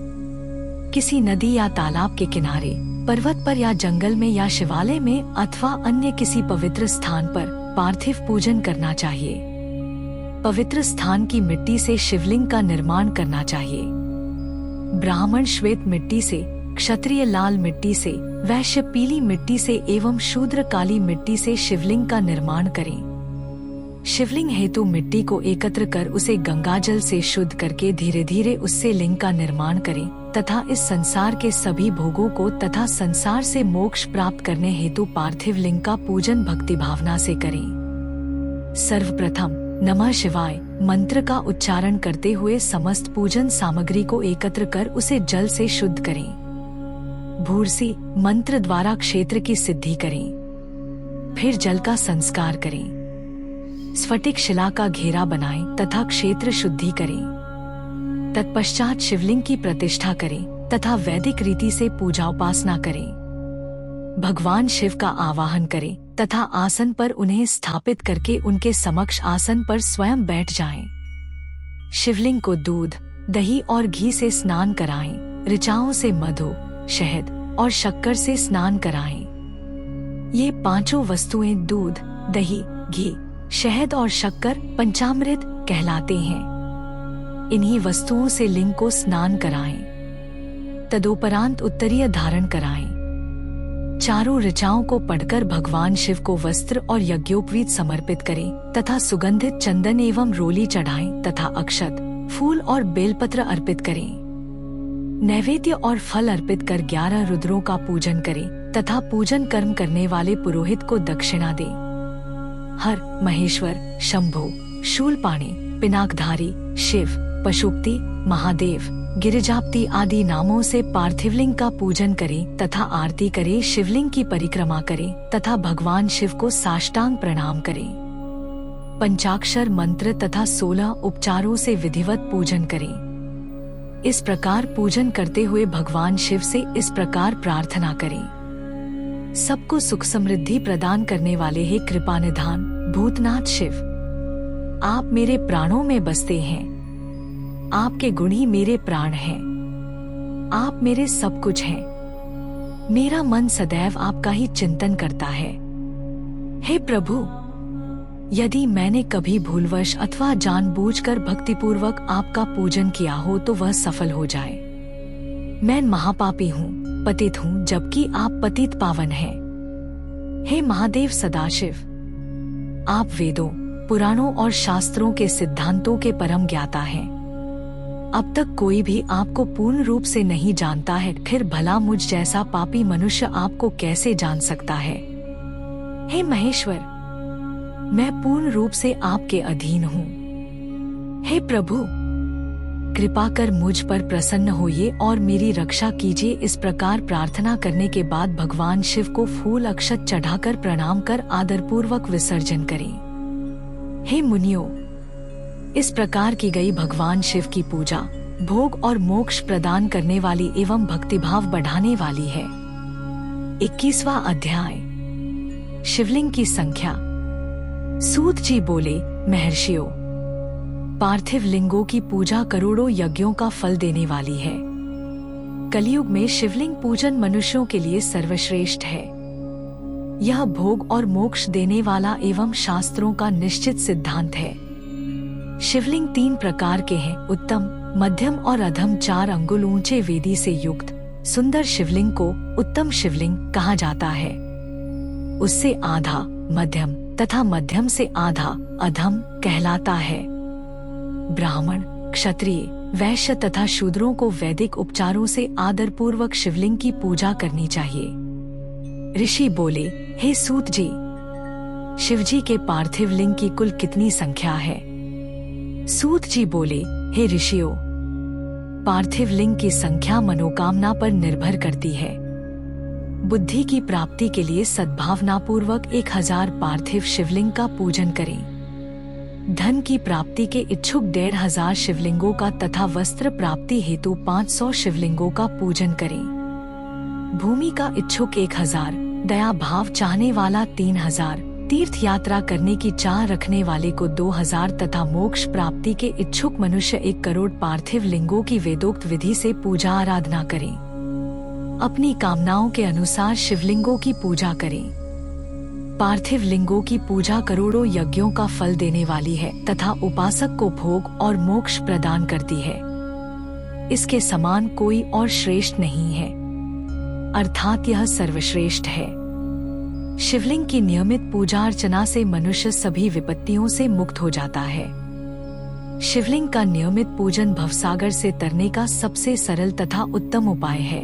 Speaker 1: किसी नदी या तालाब के किनारे, पर्वत पर या जंगल में या शिवालय में अथवा अन्य किसी पवित्र स्थान पर पार्थिव पूजन करना चाहिए। पवित्र स्थान की मिट्टी से शिवलिंग का निर्माण करना चाहिए। ब्राह्मण श्वेत मिट्टी से, क्षत्रिय लाल मिट्टी से, वैश्य पीली मिट्टी से एवं शूद्र काली मिट्टी से शिवलिंग का निर्माण करें। शिवलिंग हेतु मिट्टी को एकत्र कर उसे गंगाजल से शुद्ध करके धीरे धीरे उससे लिंग का निर्माण करें तथा इस संसार के सभी भोगों को तथा संसार से मोक्ष प्राप्त करने हेतु पार्थिव लिंग का पूजन भक्ति भावना से करें। सर्वप्रथम नमः शिवाय मंत्र का उच्चारण करते हुए समस्त पूजन सामग्री को एकत्र कर उसे जल से शुद्ध करें। भूर्सी मंत्र द्वारा क्षेत्र की सिद्धि करें। फिर जल का संस्कार करें। स्फटिक शिला का घेरा बनाएं तथा क्षेत्र शुद्धि करें। तत्पश्चात शिवलिंग की प्रतिष्ठा करें तथा वैदिक रीति से पूजा उपासना करें। भगवान शिव का आवाहन करें तथा आसन पर उन्हें स्थापित करके उनके समक्ष आसन पर स्वयं बैठ जाएं। शिवलिंग को दूध, दही और घी से स्नान कराएं। ऋचाओं से मधु, शहद और शक्कर से स्नान कराएं। ये पांचों वस्तुएं दूध, दही, घी, शहद और शक्कर पंचामृत कहलाते हैं। इन्हीं वस्तुओं से लिंग को स्नान कराएं। तदोपरांत उत्तरीय धारण कराएं। चारों ऋचाओं को पढ़कर भगवान शिव को वस्त्र और यज्ञोपवीत समर्पित करें तथा सुगंधित चंदन एवं रोली चढ़ाएं तथा अक्षत, फूल और बेलपत्र अर्पित करें। नैवेद्य और फल अर्पित कर 11 रुद्रों का पूजन करें तथा पूजन कर्म करने वाले पुरोहित को दक्षिणा दें। हर, महेश्वर, शंभु, शूलपाणी, पिनाकधारी, शिव, पशुपति, महादेव, गिरिजापति आदि नामों से पार्थिवलिंग का पूजन करें तथा आरती करें। शिवलिंग की परिक्रमा करें तथा भगवान शिव को साष्टांग प्रणाम करें। पंचाक्षर मंत्र तथा 16 उपचारों से विधिवत पूजन करें। इस प्रकार पूजन करते हुए भगवान शिव से इस प्रकार प्रार्थना करें। सबको सुख समृद्धि प्रदान करने वाले हे कृपानिधान भूतनाथ शिव, आप मेरे प्राणों में बसते हैं। आपके गुण ही मेरे प्राण हैं। आप मेरे सब कुछ हैं। मेरा मन सदैव आपका ही चिंतन करता है। हे प्रभु, यदि मैंने कभी भूलवश अथवा जानबूझकर भक्तिपूर्वक आपका पूजन किया हो तो वह सफल हो जाए। मैं महापापी हूँ, पतित हूँ, जबकि आप पतित पावन हैं। हे महादेव सदाशिव, आप वेदों, पुराणों और शास्त्रों के सिद्धांतों के परम ज्ञाता हैं। अब तक कोई भी आपको पूर्ण रूप से नहीं जानता है, फिर भला मुझ जैसा पापी मनुष्य आपको कैसे जान सकता है। हे महेश्वर, मैं पूर्ण रूप से आपके अधीन हूँ। हे प्रभु, कृपा कर मुझ पर प्रसन्न होइए और मेरी रक्षा कीजिए। इस प्रकार प्रार्थना करने के बाद भगवान शिव को फूल अक्षत चढ़ाकर प्रणाम कर आदरपूर्वक विसर्जन करें। हे मुनियों, इस प्रकार की गई भगवान शिव की पूजा भोग और मोक्ष प्रदान करने वाली एवं भक्तिभाव बढ़ाने वाली है। 21वां अध्याय, शिवलिंग की संख्या। सूत जी बोले, महर्षियों, पार्थिव लिंगों की पूजा करोड़ों यज्ञों का फल देने वाली है। कलयुग में शिवलिंग पूजन मनुष्यों के लिए सर्वश्रेष्ठ है। यह भोग और मोक्ष देने वाला एवं शास्त्रों का निश्चित सिद्धांत है। शिवलिंग 3 प्रकार के हैं, उत्तम, मध्यम और अधम। 4 अंगुल ऊंचे वेदी से युक्त सुंदर शिवलिंग को उत्तम शिवलिंग कहा जाता है। उससे आधा मध्यम तथा मध्यम से आधा अधम कहलाता है। ब्राह्मण, क्षत्रिय, वैश्य तथा शूद्रों को वैदिक उपचारों से आदरपूर्वक शिवलिंग की पूजा करनी चाहिए। ऋषि बोले, हे सूत जी, शिवजी के पार्थिव लिंग की कुल कितनी संख्या है? सूत जी बोले, हे ऋषियों, पार्थिव लिंग की संख्या मनोकामना पर निर्भर करती है। बुद्धि की प्राप्ति के लिए सद्भावनापूर्वक 1000 पार्थिव शिवलिंग का पूजन करें। धन की प्राप्ति के इच्छुक 1500 शिवलिंगों का तथा वस्त्र प्राप्ति हेतु 500 शिवलिंगों का पूजन करें। भूमि का इच्छुक 1000, दया भाव चाहने वाला 3000, तीर्थ यात्रा करने की चाह रखने वाले को 2000 तथा मोक्ष प्राप्ति के इच्छुक मनुष्य 1 करोड़ पार्थिव लिंगों की वेदोक्त विधि से पूजा आराधना करें। अपनी कामनाओं के अनुसार शिवलिंगों की पूजा करें। पार्थिव लिंगों की पूजा करोड़ों यज्ञों का फल देने वाली है तथा उपासक को भोग और मोक्ष प्रदान करती है। इसके समान कोई और श्रेष्ठ नहीं है, अर्थात यह सर्वश्रेष्ठ है। शिवलिंग की नियमित पूजा अर्चना से मनुष्य सभी विपत्तियों से मुक्त हो जाता है। शिवलिंग का नियमित पूजन भवसागर से तरने का सबसे सरल तथा उत्तम उपाय है।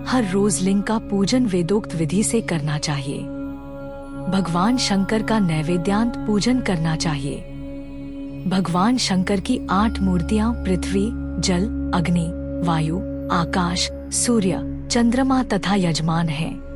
Speaker 1: हर रोज लिंग का पूजन वेदोक्त विधि से करना चाहिए। भगवान शंकर का नैवेद्यांत पूजन करना चाहिए। भगवान शंकर की 8 मूर्तियां पृथ्वी, जल, अग्नि, वायु, आकाश, सूर्य, चंद्रमा तथा यजमान हैं।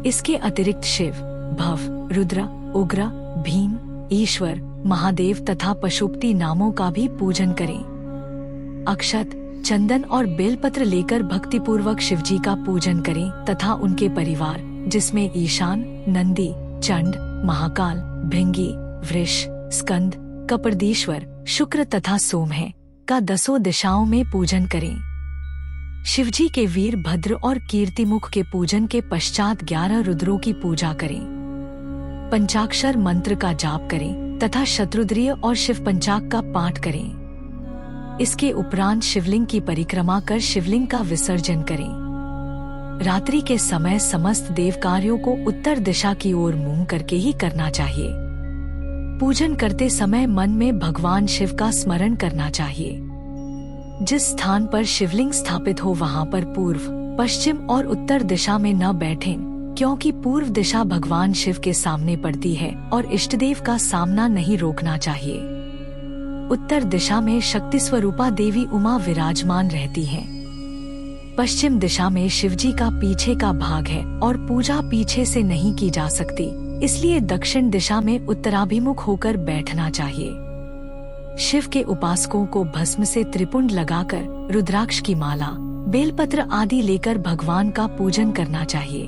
Speaker 1: इसके अतिरिक्त शिव, भव, रुद्र, उग्र, भीम, ईश्वर, महादेव तथा पशुपति नामों का भी पूजन करें। अक्षत, चंदन और बेलपत्र लेकर भक्तिपूर्वक शिवजी का पूजन करें तथा उनके परिवार, जिसमें ईशान, नंदी, चंड, महाकाल, भृंगी, वृष, स्कंद, कपर्दीश्वर, शुक्र तथा सोम है, का 10 दिशाओं में पूजन करें। शिवजी के वीरभद्र और कीर्तिमुख के पूजन के पश्चात 11 रुद्रों की पूजा करें। पंचाक्षर मंत्र का जाप करें तथा शत्रुद्रीय और शिव पंचाक का पाठ करें। इसके उपरांत शिवलिंग की परिक्रमा कर शिवलिंग का विसर्जन करें। रात्रि के समय समस्त देव कार्यों को उत्तर दिशा की ओर मुंह करके ही करना चाहिए। पूजन करते समय मन में भगवान शिव का स्मरण करना चाहिए। जिस स्थान पर शिवलिंग स्थापित हो वहां पर पूर्व, पश्चिम और उत्तर दिशा में न बैठें, क्योंकि पूर्व दिशा भगवान शिव के सामने पड़ती है और इष्टदेव का सामना नहीं रोकना चाहिए। उत्तर दिशा में शक्ति स्वरूपा देवी उमा विराजमान रहती हैं। पश्चिम दिशा में शिवजी का पीछे का भाग है और पूजा पीछे से नहीं की जा सकती, इसलिए दक्षिण दिशा में उत्तराभिमुख होकर बैठना चाहिए। शिव के उपासकों को भस्म से त्रिपुंड लगाकर रुद्राक्ष की माला, बेलपत्र आदि लेकर भगवान का पूजन करना चाहिए।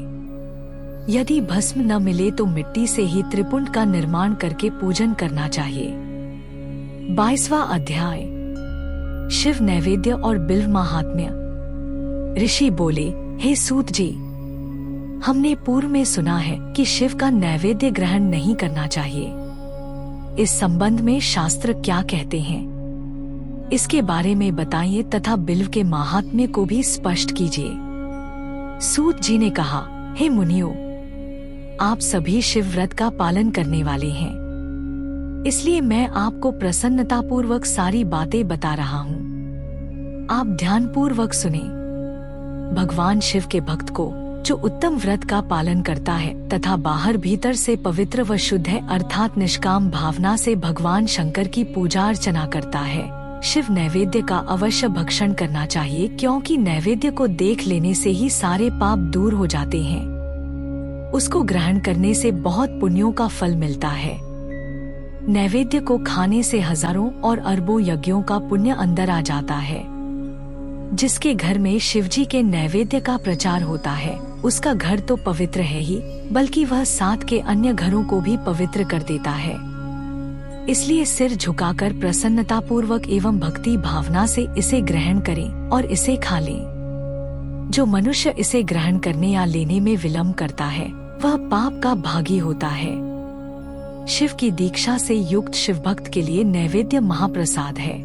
Speaker 1: यदि भस्म न मिले तो मिट्टी से ही त्रिपुंड का निर्माण करके पूजन करना चाहिए। 22वां अध्याय, शिव नैवेद्य और बिल्व महात्म्य। ऋषि बोले, हे सूत जी, हमने पूर्व में सुना है कि शिव का नैवेद्य ग्रहण नहीं करना चाहिए। इस संबंध में शास्त्र क्या कहते हैं, इसके बारे में बताइए तथा बिल्व के महात्म्य को भी स्पष्ट कीजिए। सूत जी ने कहा, हे मुनियों, आप सभी शिव व्रत का पालन करने वाले हैं, इसलिए मैं आपको प्रसन्नतापूर्वक सारी बातें बता रहा हूँ। आप ध्यानपूर्वक सुने। भगवान शिव के भक्त को जो उत्तम व्रत का पालन करता है तथा बाहर भीतर से पवित्र व शुद्ध है, अर्थात निष्काम भावना से भगवान शंकर की पूजा अर्चना करता है, शिव नैवेद्य का अवश्य भक्षण करना चाहिए, क्योंकि नैवेद्य को देख लेने से ही सारे पाप दूर हो जाते हैं। उसको ग्रहण करने से बहुत पुण्यों का फल मिलता है। नैवेद्य को खाने से हजारों और अरबों यज्ञों का पुण्य अंदर आ जाता है। जिसके घर में शिवजी के नैवेद्य का प्रचार होता है, उसका घर तो पवित्र है ही, बल्कि वह साथ के अन्य घरों को भी पवित्र कर देता है। इसलिए सिर झुकाकर प्रसन्नतापूर्वक एवं भक्ति भावना से इसे ग्रहण करें और इसे खा लें। जो मनुष्य इसे ग्रहण करने या लेने में विलंब करता है, वह पाप का भागी होता है। शिव की दीक्षा से युक्त शिव भक्त के लिए नैवेद्य महाप्रसाद है।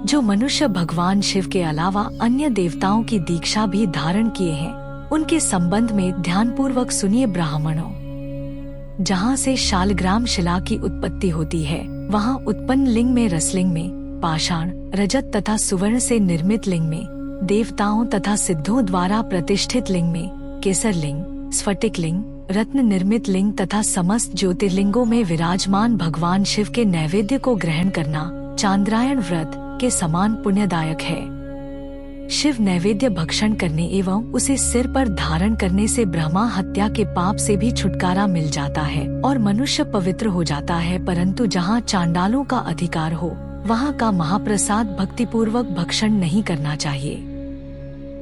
Speaker 1: जो मनुष्य भगवान शिव के अलावा अन्य देवताओं की दीक्षा भी धारण किए हैं, उनके संबंध में ध्यानपूर्वक सुनिए ब्राह्मणों। जहाँ से शालग्राम शिला की उत्पत्ति होती है, वहाँ उत्पन्न लिंग में रसलिंग में, पाषाण, रजत तथा सुवर्ण से निर्मित लिंग में, देवताओं तथा सिद्धों द्वारा प्रतिष्ठित लिंग में, केसर लिंग, स्फटिक लिंग, रत्न निर्मित लिंग तथा समस्त ज्योतिर्लिंगों में विराजमान भगवान शिव के नैवेद्य को ग्रहण करना चांद्रायण व्रत के समान पुण्यदायक है। शिव नैवेद्य भक्षण करने एवं उसे सिर पर धारण करने से ब्रह्मा हत्या के पाप से भी छुटकारा मिल जाता है और मनुष्य पवित्र हो जाता है। परंतु जहाँ चांडालों का अधिकार हो, वहाँ का महाप्रसाद भक्तिपूर्वक भक्षण नहीं करना चाहिए।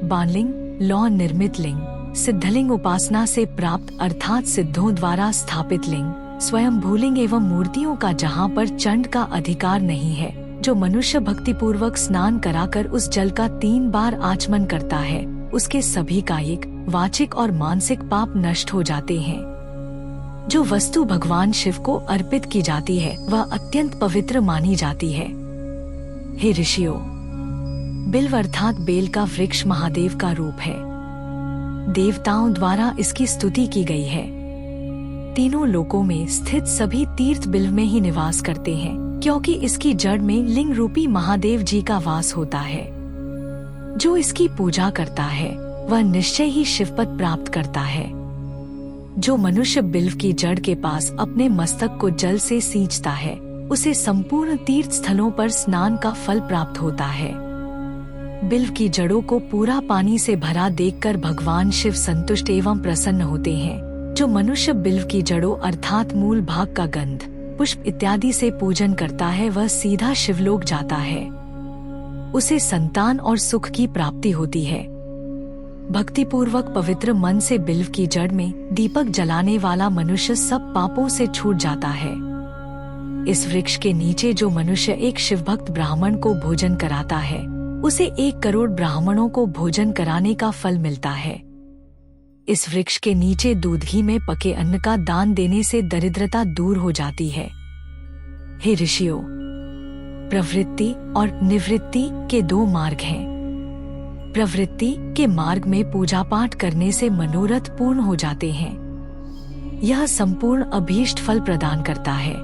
Speaker 1: बानलिंग, लौह निर्मित लिंग, सिद्धलिंग उपासना से प्राप्त अर्थात सिद्धों द्वारा स्थापित लिंग, स्वयं भूलिंग एवं मूर्तियों का जहाँ पर चंड का अधिकार नहीं है, जो मनुष्य भक्तिपूर्वक स्नान कराकर उस जल का 3 बार आचमन करता है, उसके सभी कायिक, वाचिक और मानसिक पाप नष्ट हो जाते हैं। जो वस्तु भगवान शिव को अर्पित की जाती है, वह अत्यंत पवित्र मानी जाती है। हे ऋषियों, बिल्व अर्थात बेल का वृक्ष महादेव का रूप है। देवताओं द्वारा इसकी स्तुति की गई है। तीनों लोकों में स्थित सभी तीर्थ बिल्व में ही निवास करते हैं, क्योंकि इसकी जड़ में लिंग रूपी महादेव जी का वास होता है। जो इसकी पूजा करता है वह निश्चय ही शिवपद प्राप्त करता है। जो मनुष्य बिल्व की जड़ के पास अपने मस्तक को जल से सींचता है, उसे संपूर्ण तीर्थ स्थलों पर स्नान का फल प्राप्त होता है। बिल्व की जड़ों को पूरा पानी से भरा देखकर भगवान शिव संतुष्ट एवं प्रसन्न होते हैं। जो मनुष्य बिल्व की जड़ों अर्थात मूल भाग का गंध, पुष्प इत्यादि से पूजन करता है, वह सीधा शिवलोक जाता है। उसे संतान और सुख की प्राप्ति होती है। भक्तिपूर्वक पवित्र मन से बिल्व की जड़ में दीपक जलाने वाला मनुष्य सब पापों से छूट जाता है। इस वृक्ष के नीचे जो मनुष्य एक शिवभक्त ब्राह्मण को भोजन कराता है, उसे 1 करोड़ ब्राह्मणों को भोजन कराने का फल मिलता है। इस वृक्ष के नीचे दूध घी में पके अन्न का दान देने से दरिद्रता दूर हो जाती है। हे ऋषियों, प्रवृत्ति और निवृत्ति के 2 मार्ग हैं। प्रवृत्ति के मार्ग में पूजा पाठ करने से मनोरथ पूर्ण हो जाते हैं। यह संपूर्ण अभीष्ट फल प्रदान करता है।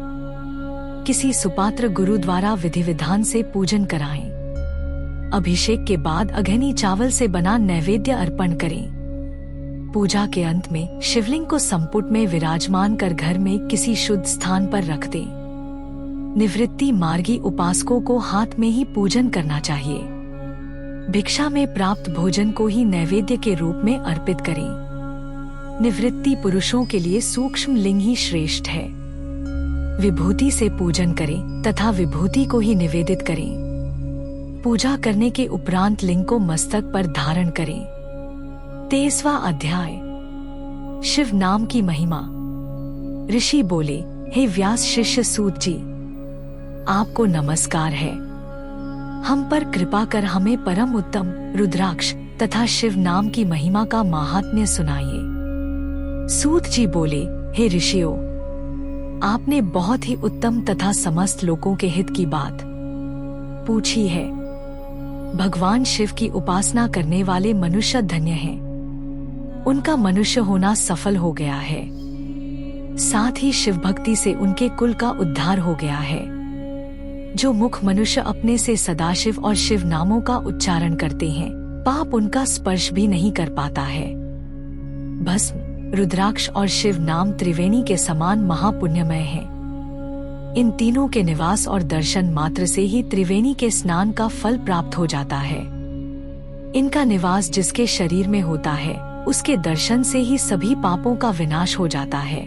Speaker 1: किसी सुपात्र गुरु द्वारा विधि विधान से पूजन कराएं। अभिषेक के बाद अघनी चावल से बना नैवेद्य अर्पण करें। पूजा के अंत में शिवलिंग को संपुट में विराजमान कर घर में किसी शुद्ध स्थान पर रख दें। निवृत्ति मार्गी उपासकों को हाथ में ही पूजन करना चाहिए। भिक्षा में प्राप्त भोजन को ही नैवेद्य के रूप में अर्पित करें। निवृत्ति पुरुषों के लिए सूक्ष्म लिंग ही श्रेष्ठ है। विभूति से पूजन करें तथा विभूति को ही निवेदित करें। पूजा करने के उपरांत लिंग को मस्तक पर धारण करें। 23वां अध्याय, शिव नाम की महिमा। ऋषि बोले, हे व्यास शिष्य सूत जी, आपको नमस्कार है। हम पर कृपा कर हमें परम उत्तम रुद्राक्ष तथा शिव नाम की महिमा का महात्म्य सुनाइए। सूत जी बोले, हे ऋषियों, आपने बहुत ही उत्तम तथा समस्त लोगों के हित की बात पूछी है। भगवान शिव की उपासना करने वाले मनुष्य धन्य हैं। उनका मनुष्य होना सफल हो गया है। साथ ही शिव भक्ति से उनके कुल का उद्धार हो गया है। जो मुख मनुष्य अपने से सदाशिव और शिव नामों का उच्चारण करते हैं, पाप उनका स्पर्श भी नहीं कर पाता है। भस्म, रुद्राक्ष और शिव नाम त्रिवेणी के समान महापुण्यमय हैं। इन तीनों के निवास और दर्शन मात्र से ही त्रिवेणी के स्नान का फल प्राप्त हो जाता है। इनका निवास जिसके शरीर में होता है, उसके दर्शन से ही सभी पापों का विनाश हो जाता है।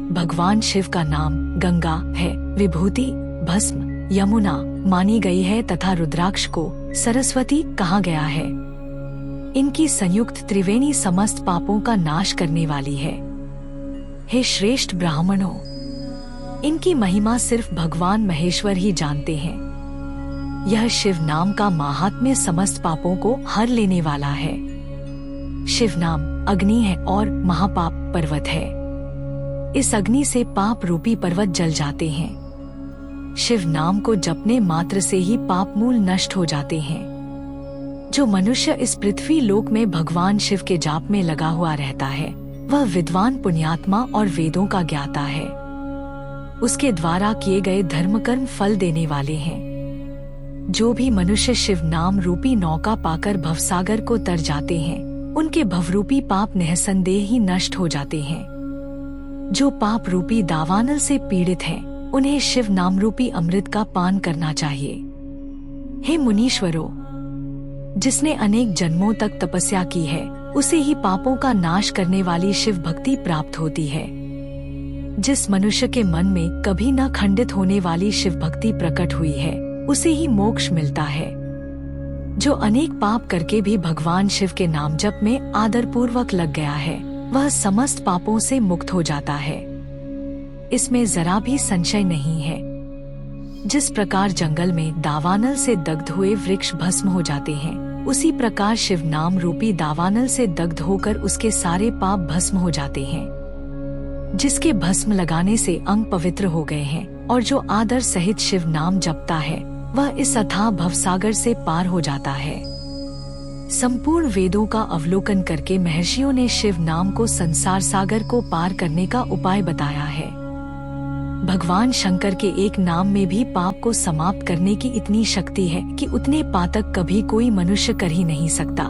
Speaker 1: भगवान शिव का नाम गंगा है, विभूति भस्म यमुना मानी गई है तथा रुद्राक्ष को सरस्वती कहा गया है। इनकी संयुक्त त्रिवेणी समस्त पापों का नाश करने वाली है। हे श्रेष्ठ ब्राह्मणों, इनकी महिमा सिर्फ भगवान महेश्वर ही जानते हैं। यह शिव नाम का महात्म्य समस्त पापों को हर लेने वाला है। शिव नाम अग्नि है और महापाप पर्वत है। इस अग्नि से पाप रूपी पर्वत जल जाते हैं। शिव नाम को जपने मात्र से ही पाप मूल नष्ट हो जाते हैं। जो मनुष्य इस पृथ्वी लोक में भगवान शिव के जाप में लगा हुआ रहता है, वह विद्वान पुण्यात्मा और वेदों का ज्ञाता है। उसके द्वारा किए गए धर्म कर्म फल देने वाले हैं। जो भी मनुष्य शिव नाम रूपी नौका पाकर भवसागर को तर जाते हैं, उनके भवरूपी पाप निःसंदेह ही नष्ट हो जाते हैं। जो पाप रूपी दावानल से पीड़ित हैं, उन्हें शिव नाम रूपी अमृत का पान करना चाहिए। हे मुनीश्वरों, जिसने अनेक जन्मों तक तपस्या की है, उसे ही पापों का नाश करने वाली शिव भक्ति प्राप्त होती है। जिस मनुष्य के मन में कभी न खंडित होने वाली शिव भक्ति प्रकट हुई है, उसे ही मोक्ष मिलता है। जो अनेक पाप करके भी भगवान शिव के नाम जप में आदर पूर्वक लग गया है, वह समस्त पापों से मुक्त हो जाता है। इसमें जरा भी संशय नहीं है। जिस प्रकार जंगल में दावानल से दग्ध हुए वृक्ष भस्म हो जाते हैं, उसी प्रकार शिव नाम रूपी दावानल से दग्ध होकर उसके सारे पाप भस्म हो जाते हैं। जिसके भस्म लगाने से अंग पवित्र हो गए हैं और जो आदर सहित शिव नाम जपता है, वह इस अथाह भवसागर से पार हो जाता है। संपूर्ण वेदों का अवलोकन करके महर्षियों ने शिव नाम को संसार सागर को पार करने का उपाय बताया है। भगवान शंकर के एक नाम में भी पाप को समाप्त करने की इतनी शक्ति है कि उतने पातक कभी कोई मनुष्य कर ही नहीं सकता।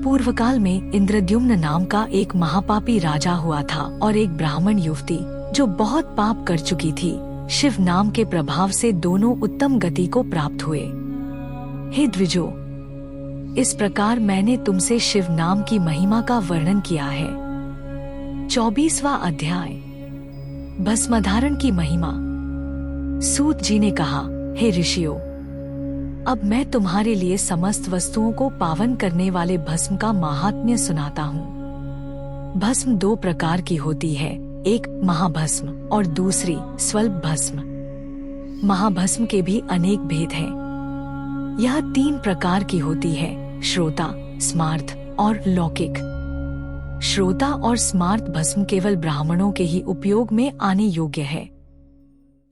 Speaker 1: पूर्व काल में इंद्रद्युम्न नाम का एक महापापी राजा हुआ था और एक ब्राह्मण युवती जो बहुत पाप कर चुकी थी, शिव नाम के प्रभाव से दोनों उत्तम गति को प्राप्त हुए। हे द्विजो, इस प्रकार मैंने तुमसे शिव नाम की महिमा का वर्णन किया है। 24वां अध्याय, भस्मधारण की महिमा। सूत जी ने कहा, हे ऋषियों, अब मैं तुम्हारे लिए समस्त वस्तुओं को पावन करने वाले भस्म का महात्म्य सुनाता हूँ। भस्म दो प्रकार की होती है, एक महाभस्म और दूसरी स्वल्प भस्म। महाभस्म के भी अनेक भेद हैं। यह 3 प्रकार की होती है, श्रोता, स्मार्त और लौकिक। श्रोता और स्मार्त भस्म केवल ब्राह्मणों के ही उपयोग में आने योग्य है।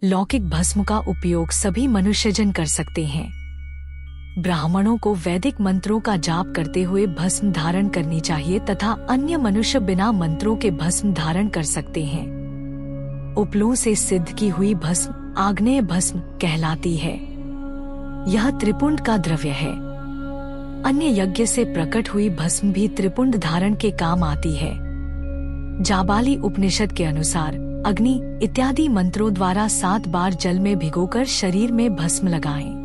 Speaker 1: लौकिक भस्म का उपयोग सभी मनुष्यजन कर सकते हैं। ब्राह्मणों को वैदिक मंत्रों का जाप करते हुए भस्म धारण करनी चाहिए तथा अन्य मनुष्य बिना मंत्रों के भस्म धारण कर सकते हैं। उपलों से सिद्ध की हुई भस्म आग्नेय भस्म कहलाती है। यह त्रिपुंड का द्रव्य है। अन्य यज्ञ से प्रकट हुई भस्म भी त्रिपुंड धारण के काम आती है। जाबाली उपनिषद के अनुसार अग्नि इत्यादि मंत्रों द्वारा 7 बार जल में भिगोकर शरीर में भस्म लगाएं।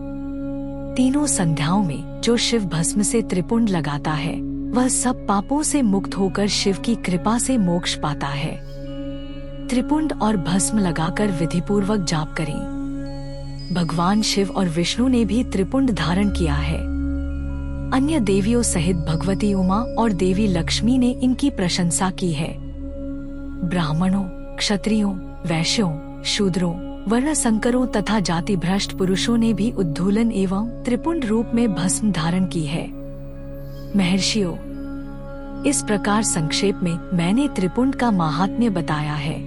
Speaker 1: तीनों संध्याओं में जो शिव भस्म से त्रिपुंड लगाता है वह सब पापों से मुक्त होकर शिव की कृपा से मोक्ष पाता है। त्रिपुंड और भस्म लगाकर विधिपूर्वक जाप करें। भगवान शिव और विष्णु ने भी त्रिपुंड धारण किया है। अन्य देवियों सहित भगवती उमा और देवी लक्ष्मी ने इनकी प्रशंसा की है। ब्राह्मणों, क्षत्रियों, वैश्यों, शूद्रों, वर्ण संकरों तथा जाति भ्रष्ट पुरुषों ने भी उद्धूलन एवं त्रिपुंड रूप में भस्म धारण की है। महर्षियों, इस प्रकार संक्षेप में मैंने त्रिपुंड का महात्म्य बताया है।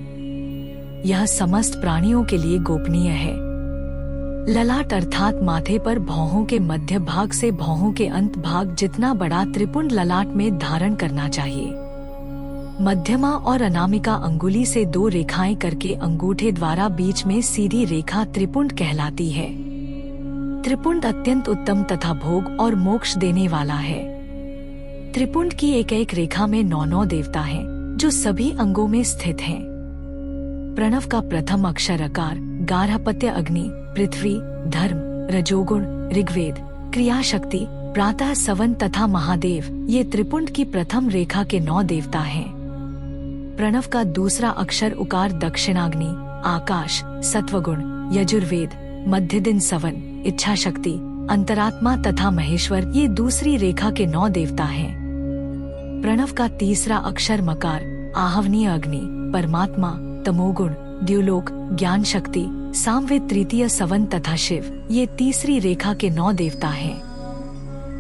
Speaker 1: यह समस्त प्राणियों के लिए गोपनीय है। ललाट अर्थात माथे पर भौहों के मध्य भाग से भौहों के अंत भाग जितना बड़ा त्रिपुंड ललाट में धारण करना चाहिए। मध्यमा और अनामिका अंगुली से 2 रेखाएं करके अंगूठे द्वारा बीच में सीधी रेखा त्रिपुंड कहलाती है। त्रिपुंड अत्यंत उत्तम तथा भोग और मोक्ष देने वाला है। त्रिपुंड की एक एक रेखा में 9 देवता हैं, जो सभी अंगों में स्थित हैं। प्रणव का प्रथम अक्षर अकार, गार्हपत्य अग्नि, पृथ्वी, धर्म, रजोगुण, ऋग्वेद, क्रिया शक्ति, प्रातः सवन तथा महादेव ये त्रिपुंड की प्रथम रेखा के 9 देवता हैं। प्रणव का दूसरा अक्षर उकार दक्षिणाग्नि, आकाश, सत्वगुण, यजुर्वेद, मध्य दिन सवन, इच्छा शक्ति, अंतरात्मा तथा महेश्वर ये दूसरी रेखा के 9 देवता हैं। प्रणव का तीसरा अक्षर मकार, आहवनीय अग्नि, परमात्मा, तमोगुण, द्युलोक, ज्ञान शक्ति, सामवेद तृतीय सवन तथा शिव ये तीसरी रेखा के 9 देवता हैं।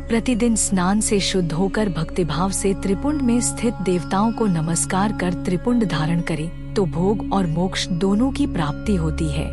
Speaker 1: प्रतिदिन स्नान से शुद्ध होकर भक्तिभाव से त्रिपुंड में स्थित देवताओं को नमस्कार कर त्रिपुंड धारण करें तो भोग और मोक्ष दोनों की प्राप्ति होती है।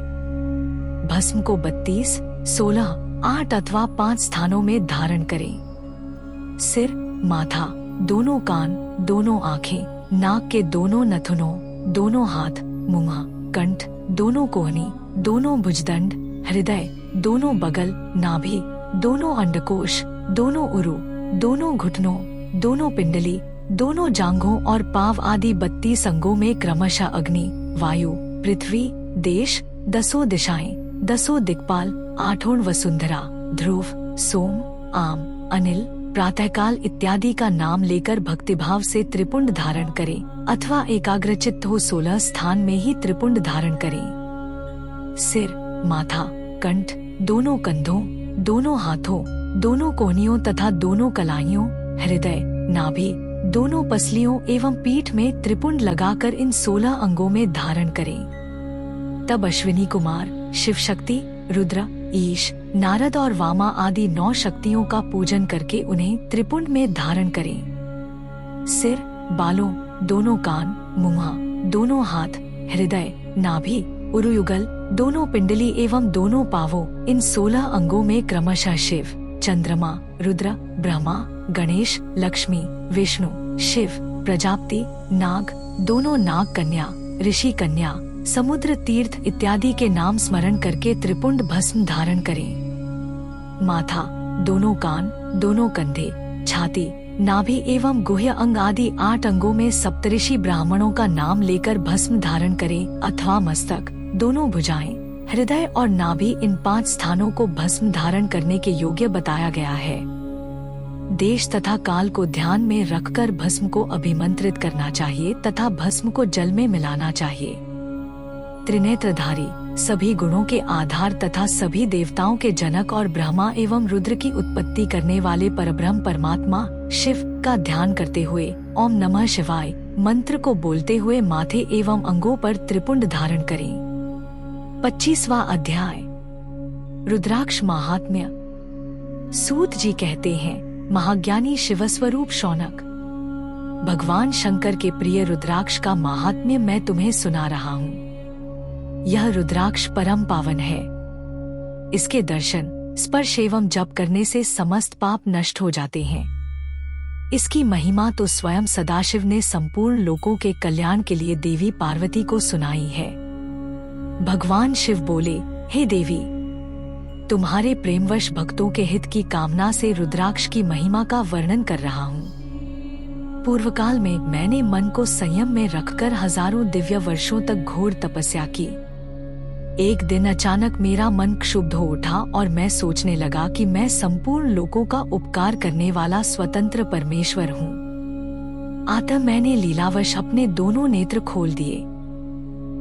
Speaker 1: भस्म को 32, 16, 8 अथवा 5 स्थानों में धारण करें। सिर, माथा, दोनों कान, दोनों आँखें, नाक के दोनों नथुनों, दोनों हाथ, मुंह, कंठ, दोनों कोहनी, दोनों भुजदंड, हृदय, दोनों बगल, नाभि, दोनों अंडकोश, दोनों उरु, दोनों घुटनों, दोनों पिंडली, दोनों जांघों और पाव आदि 32 अंगों में क्रमशः अग्नि, वायु, पृथ्वी, देश, 10 दिशाएं, 10 दिक्पाल, 8 वसुंधरा, ध्रुव, सोम, आम, अनिल, प्रातःकाल इत्यादि का नाम लेकर भक्तिभाव से त्रिपुंड धारण करें अथवा एकाग्रचित्त हो 16 स्थान में ही त्रिपुंड धारण करें। सिर, माथा, कंठ, दोनों कंधों, दोनों हाथों, दोनों कोहनियों तथा दोनों कलाइयों, हृदय, नाभि, दोनों पसलियों एवं पीठ में त्रिपुंड लगाकर इन 16 अंगों में धारण करें। तब अश्विनी कुमार, शिव शक्ति, रुद्र, ईश, नारद और वामा आदि 9 शक्तियों का पूजन करके उन्हें त्रिपुंड में धारण करें। सिर, बालों, दोनों कान, मुंह, दोनों हाथ, हृदय, नाभि, उरुयुगल, दोनों पिंडली एवं दोनों पावों इन 16 अंगों में क्रमशः शिव, चंद्रमा, रुद्र, ब्रह्मा, गणेश, लक्ष्मी, विष्णु, शिव, प्रजापति, नाग, दोनों नाग कन्या, ऋषि कन्या, समुद्र तीर्थ इत्यादि के नाम स्मरण करके त्रिपुंड भस्म धारण करें। माथा, दोनों कान, दोनों कंधे, छाती, नाभि एवं गुह्य अंग आदि 8 अंगों में सप्तऋषि ब्राह्मणों का नाम लेकर भस्म धारण करें, अथवा मस्तक, दोनों भुजाएं, हृदय और नाभि, इन 5 स्थानों को भस्म धारण करने के योग्य बताया गया है। देश तथा काल को ध्यान में रखकर भस्म को अभिमंत्रित करना चाहिए तथा भस्म को जल में मिलाना चाहिए। त्रिनेत्रधारी, सभी गुणों के आधार तथा सभी देवताओं के जनक और ब्रह्मा एवं रुद्र की उत्पत्ति करने वाले परब्रह्म परमात्मा शिव का ध्यान करते हुए ओम नमः शिवाय मंत्र को बोलते हुए माथे एवं अंगों पर त्रिपुंड धारण करें। 25वां अध्याय, रुद्राक्ष महात्म्य। सूत जी कहते हैं, महाज्ञानी शिवस्वरूप शौनक, भगवान शंकर के प्रिय रुद्राक्ष का महात्म्य मैं तुम्हें सुना रहा हूँ। यह रुद्राक्ष परम पावन है। इसके दर्शन, स्पर्श एवं जप करने से समस्त पाप नष्ट हो जाते हैं। इसकी महिमा तो स्वयं सदाशिव ने संपूर्ण लोकों के कल्याण के लिए देवी पार्वती को सुनाई है। भगवान शिव बोले, हे देवी, तुम्हारे प्रेमवश भक्तों के हित की कामना से रुद्राक्ष की महिमा का वर्णन कर रहा हूँ। पूर्व काल में मैंने मन को संयम में रखकर हजारों दिव्य वर्षों तक घोर तपस्या की। एक दिन अचानक मेरा मन क्षुब्ध हो उठा और मैं सोचने लगा कि मैं संपूर्ण लोकों का उपकार करने वाला स्वतंत्र परमेश्वर हूँ। अतः मैंने लीलावश अपने दोनों नेत्र खोल दिए।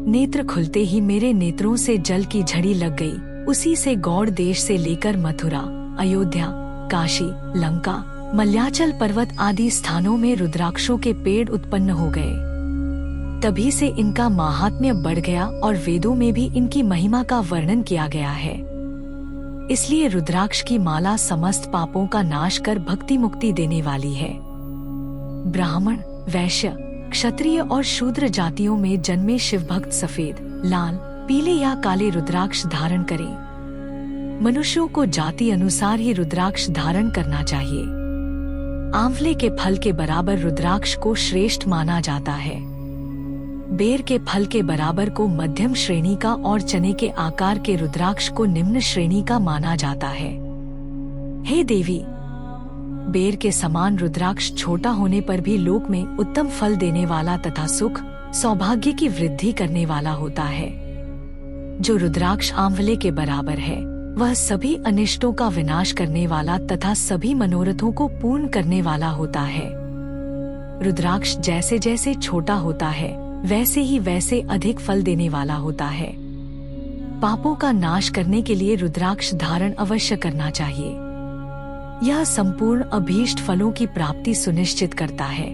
Speaker 1: नेत्र खुलते ही मेरे नेत्रों से जल की झड़ी लग गई। उसी से गौड़ देश से लेकर मथुरा, अयोध्या, काशी, लंका, मल्याचल पर्वत आदि स्थानों में रुद्राक्षों के पेड़ उत्पन्न हो गए। तभी से इनका महात्म्य बढ़ गया और वेदों में भी इनकी महिमा का वर्णन किया गया है। इसलिए रुद्राक्ष की माला समस्त पापों का नाश कर भक्ति मुक्ति देने वाली है। ब्राह्मण, वैश्य, क्षत्रिय और शूद्र जातियों में जन्मे शिव भक्त सफेद, लाल, पीले या काले रुद्राक्ष धारण करें। मनुष्यों को जाति अनुसार ही रुद्राक्ष धारण करना चाहिए। आंवले के फल के बराबर रुद्राक्ष को श्रेष्ठ माना जाता है। बेर के फल के बराबर को मध्यम श्रेणी का और चने के आकार के रुद्राक्ष को निम्न श्रेणी का माना जाता है। हे देवी, बेर के समान रुद्राक्ष छोटा होने पर भी लोक में उत्तम फल देने वाला तथा सुख, सौभाग्य की वृद्धि करने वाला होता है। जो रुद्राक्ष आंवले के बराबर है, वह सभी अनिष्टों का विनाश करने वाला तथा सभी मनोरथों को पूर्ण करने वाला होता है। रुद्राक्ष जैसे जैसे छोटा होता है, वैसे ही वैसे अधिक फल देने वाला होता है। पापों का नाश करने के लिए रुद्राक्ष धारण अवश्य करना चाहिए। यह संपूर्ण अभीष्ट फलों की प्राप्ति सुनिश्चित करता है।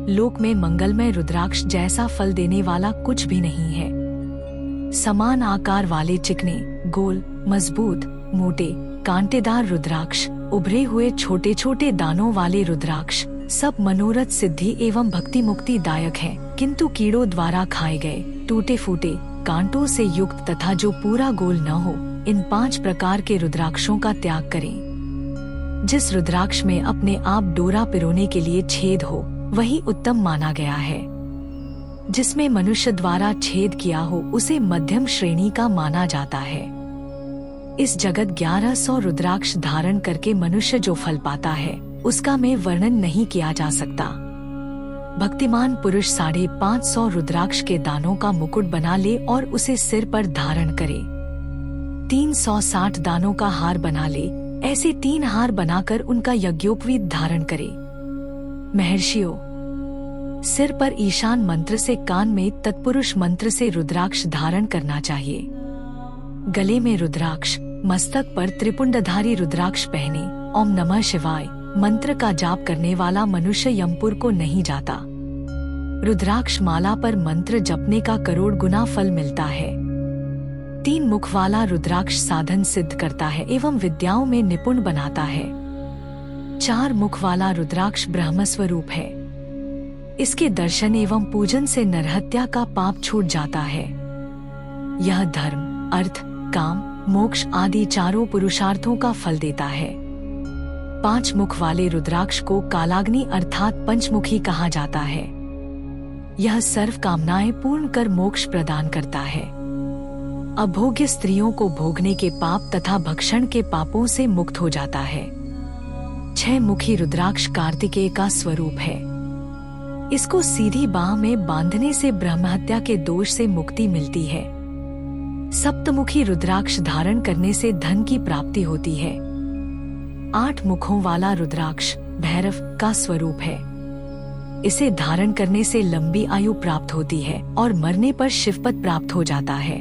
Speaker 1: लोक में मंगलमय रुद्राक्ष जैसा फल देने वाला कुछ भी नहीं है। समान आकार वाले चिकने, गोल, मजबूत, मोटे, कांटेदार रुद्राक्ष, उभरे हुए छोटे छोटे दानों वाले रुद्राक्ष सब मनोरथ सिद्धि एवं भक्ति मुक्ति दायक है, किंतु कीड़ों द्वारा खाए गए, टूटे फूटे, कांटों से युक्त तथा जो पूरा गोल न हो, इन 5 प्रकार के रुद्राक्षों का त्याग करें। जिस रुद्राक्ष में अपने आप डोरा पिरोने के लिए छेद हो, वही उत्तम माना गया है। जिसमें मनुष्य द्वारा छेद किया हो, उसे मध्यम श्रेणी का माना जाता है। इस जगत 1100 रुद्राक्ष धारण करके मनुष्य जो फल पाता है, उसका में वर्णन नहीं किया जा सकता। भक्तिमान पुरुष 550 रुद्राक्ष के दानों का मुकुट बना ले और उसे सिर पर धारण करे। 360 दानों का हार बना ले, ऐसे 3 हार बनाकर उनका यज्ञोपवीत धारण करे। महर्षियों, सिर पर ईशान मंत्र से, कान में तत्पुरुष मंत्र से रुद्राक्ष धारण करना चाहिए। गले में रुद्राक्ष, मस्तक पर त्रिपुंडधारी रुद्राक्ष पहने ओम नमः शिवाय मंत्र का जाप करने वाला मनुष्य यमपुर को नहीं जाता। रुद्राक्ष माला पर मंत्र जपने का करोड़ गुना फल मिलता है। 3 मुख वाला रुद्राक्ष साधन सिद्ध करता है एवं विद्याओं में निपुण बनाता है। 4 मुख वाला रुद्राक्ष ब्रह्म स्वरूप है। इसके दर्शन एवं पूजन से नरहत्या का पाप छूट जाता है। यह धर्म, अर्थ, काम, मोक्ष आदि चारों पुरुषार्थों का फल देता है। 5 मुख वाले रुद्राक्ष को कालाग्नि अर्थात पंचमुखी कहा जाता है। यह सर्व कामनाएं पूर्ण कर मोक्ष प्रदान करता है। अभोग्य स्त्रियों को भोगने के पाप तथा भक्षण के पापों से मुक्त हो जाता है। 6 मुखी रुद्राक्ष कार्तिकेय का स्वरूप है। इसको सीधी बाह में बांधने से ब्रह्महत्या के दोष से मुक्ति मिलती है। सप्तमुखी रुद्राक्ष धारण करने से धन की प्राप्ति होती है। 8 मुखों वाला रुद्राक्ष भैरव का स्वरूप है। इसे धारण करने से लंबी आयु प्राप्त होती है और मरने पर शिवपद प्राप्त हो जाता है।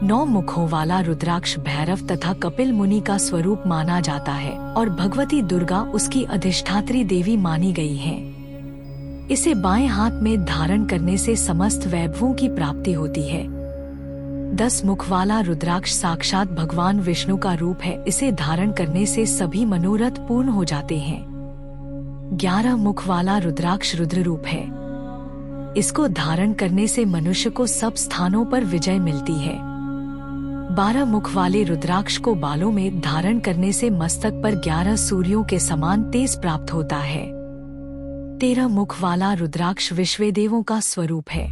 Speaker 1: 9 मुखों वाला रुद्राक्ष भैरव तथा कपिल मुनि का स्वरूप माना जाता है और भगवती दुर्गा उसकी अधिष्ठात्री देवी मानी गई हैं। इसे बाएं हाथ में धारण करने से समस्त वैभवों की प्राप्ति होती है। 10 मुख वाला रुद्राक्ष साक्षात भगवान विष्णु का रूप है। इसे धारण करने से सभी मनोरथ पूर्ण हो जाते हैं। 11 मुख वाला रुद्राक्ष रुद्र रूप है। इसको धारण करने से मनुष्य को सब स्थानों पर विजय मिलती है। 12 मुख वाले रुद्राक्ष को बालों में धारण करने से मस्तक पर 11 सूर्यों के समान तेज प्राप्त होता है। 13 मुख वाला रुद्राक्ष विश्वदेवों का स्वरूप है।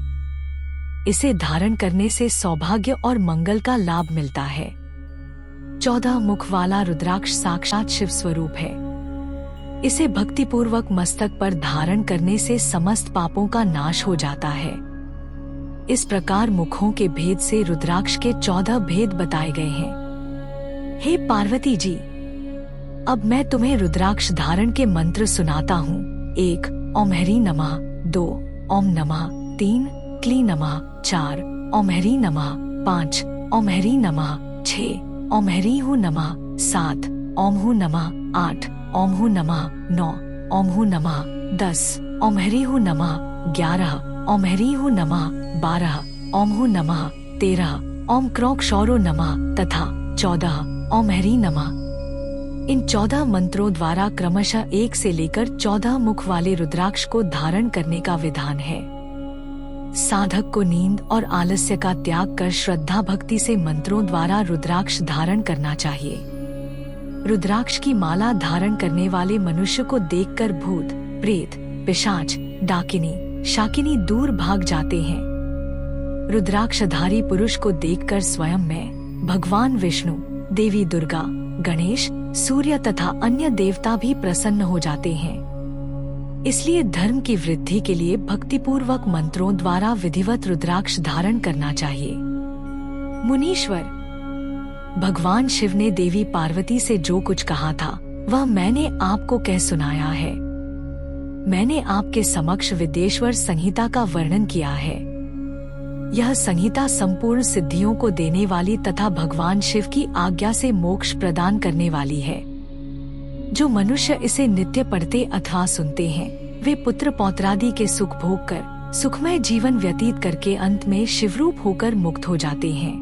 Speaker 1: इसे धारण करने से सौभाग्य और मंगल का लाभ मिलता है। 14 मुख वाला रुद्राक्ष साक्षात शिव स्वरूप है। इसे भक्तिपूर्वक मस्तक पर धारण करने से समस्त पापों का नाश हो जाता है। इस प्रकार मुखों के भेद से रुद्राक्ष के 14 भेद बताए गए हैं। हे पार्वती जी, अब मैं तुम्हें रुद्राक्ष धारण के मंत्र सुनाता हूँ। 1 ओम हरि नमः, 2 ओम नमः, 3 क्ली नमः, 4 ओम हरि नमः, 5 ओम हरि नमः, 6 ओम हरि हूँ नमः, 7 ओम हूँ नमः, 8 ओम हूँ नमः, 9 ओम हूँ नमः, 10 ओम हरि हूँ नमः, 11 ओम हरि हूँ नमः, 12 ओम हूँ नमः, 13 ओम क्रोक्षौरो नमः तथा 14 ओम हरि नमः। इन 14 मंत्रों द्वारा क्रमशः 1 से लेकर 14 मुख वाले रुद्राक्ष को धारण करने का विधान है। साधक को नींद और आलस्य का त्याग कर श्रद्धा भक्ति से मंत्रों द्वारा रुद्राक्ष धारण करना चाहिए। रुद्राक्ष की माला धारण करने वाले मनुष्य को देखकर भूत, प्रेत, पिशाच, डाकिनी, शाकिनी दूर भाग जाते हैं। रुद्राक्षधारी पुरुष को देखकर स्वयं में भगवान विष्णु, देवी दुर्गा, गणेश, सूर्य तथा अन्य देवता भी प्रसन्न हो जाते हैं। इसलिए धर्म की वृद्धि के लिए भक्तिपूर्वक मंत्रों द्वारा विधिवत रुद्राक्ष धारण करना चाहिए। मुनीश्वर, भगवान शिव ने देवी पार्वती से जो कुछ कहा था वह मैंने आपको कह सुनाया है। मैंने आपके समक्ष विदेश्वर संहिता का वर्णन किया है। यह संहिता संपूर्ण सिद्धियों को देने वाली तथा भगवान शिव की आज्ञा से मोक्ष प्रदान करने वाली है। जो मनुष्य इसे नित्य पढ़ते अथवा सुनते हैं वे पुत्र पौत्रादि के सुख भोग कर सुखमय जीवन व्यतीत करके अंत में शिवरूप होकर मुक्त हो जाते हैं।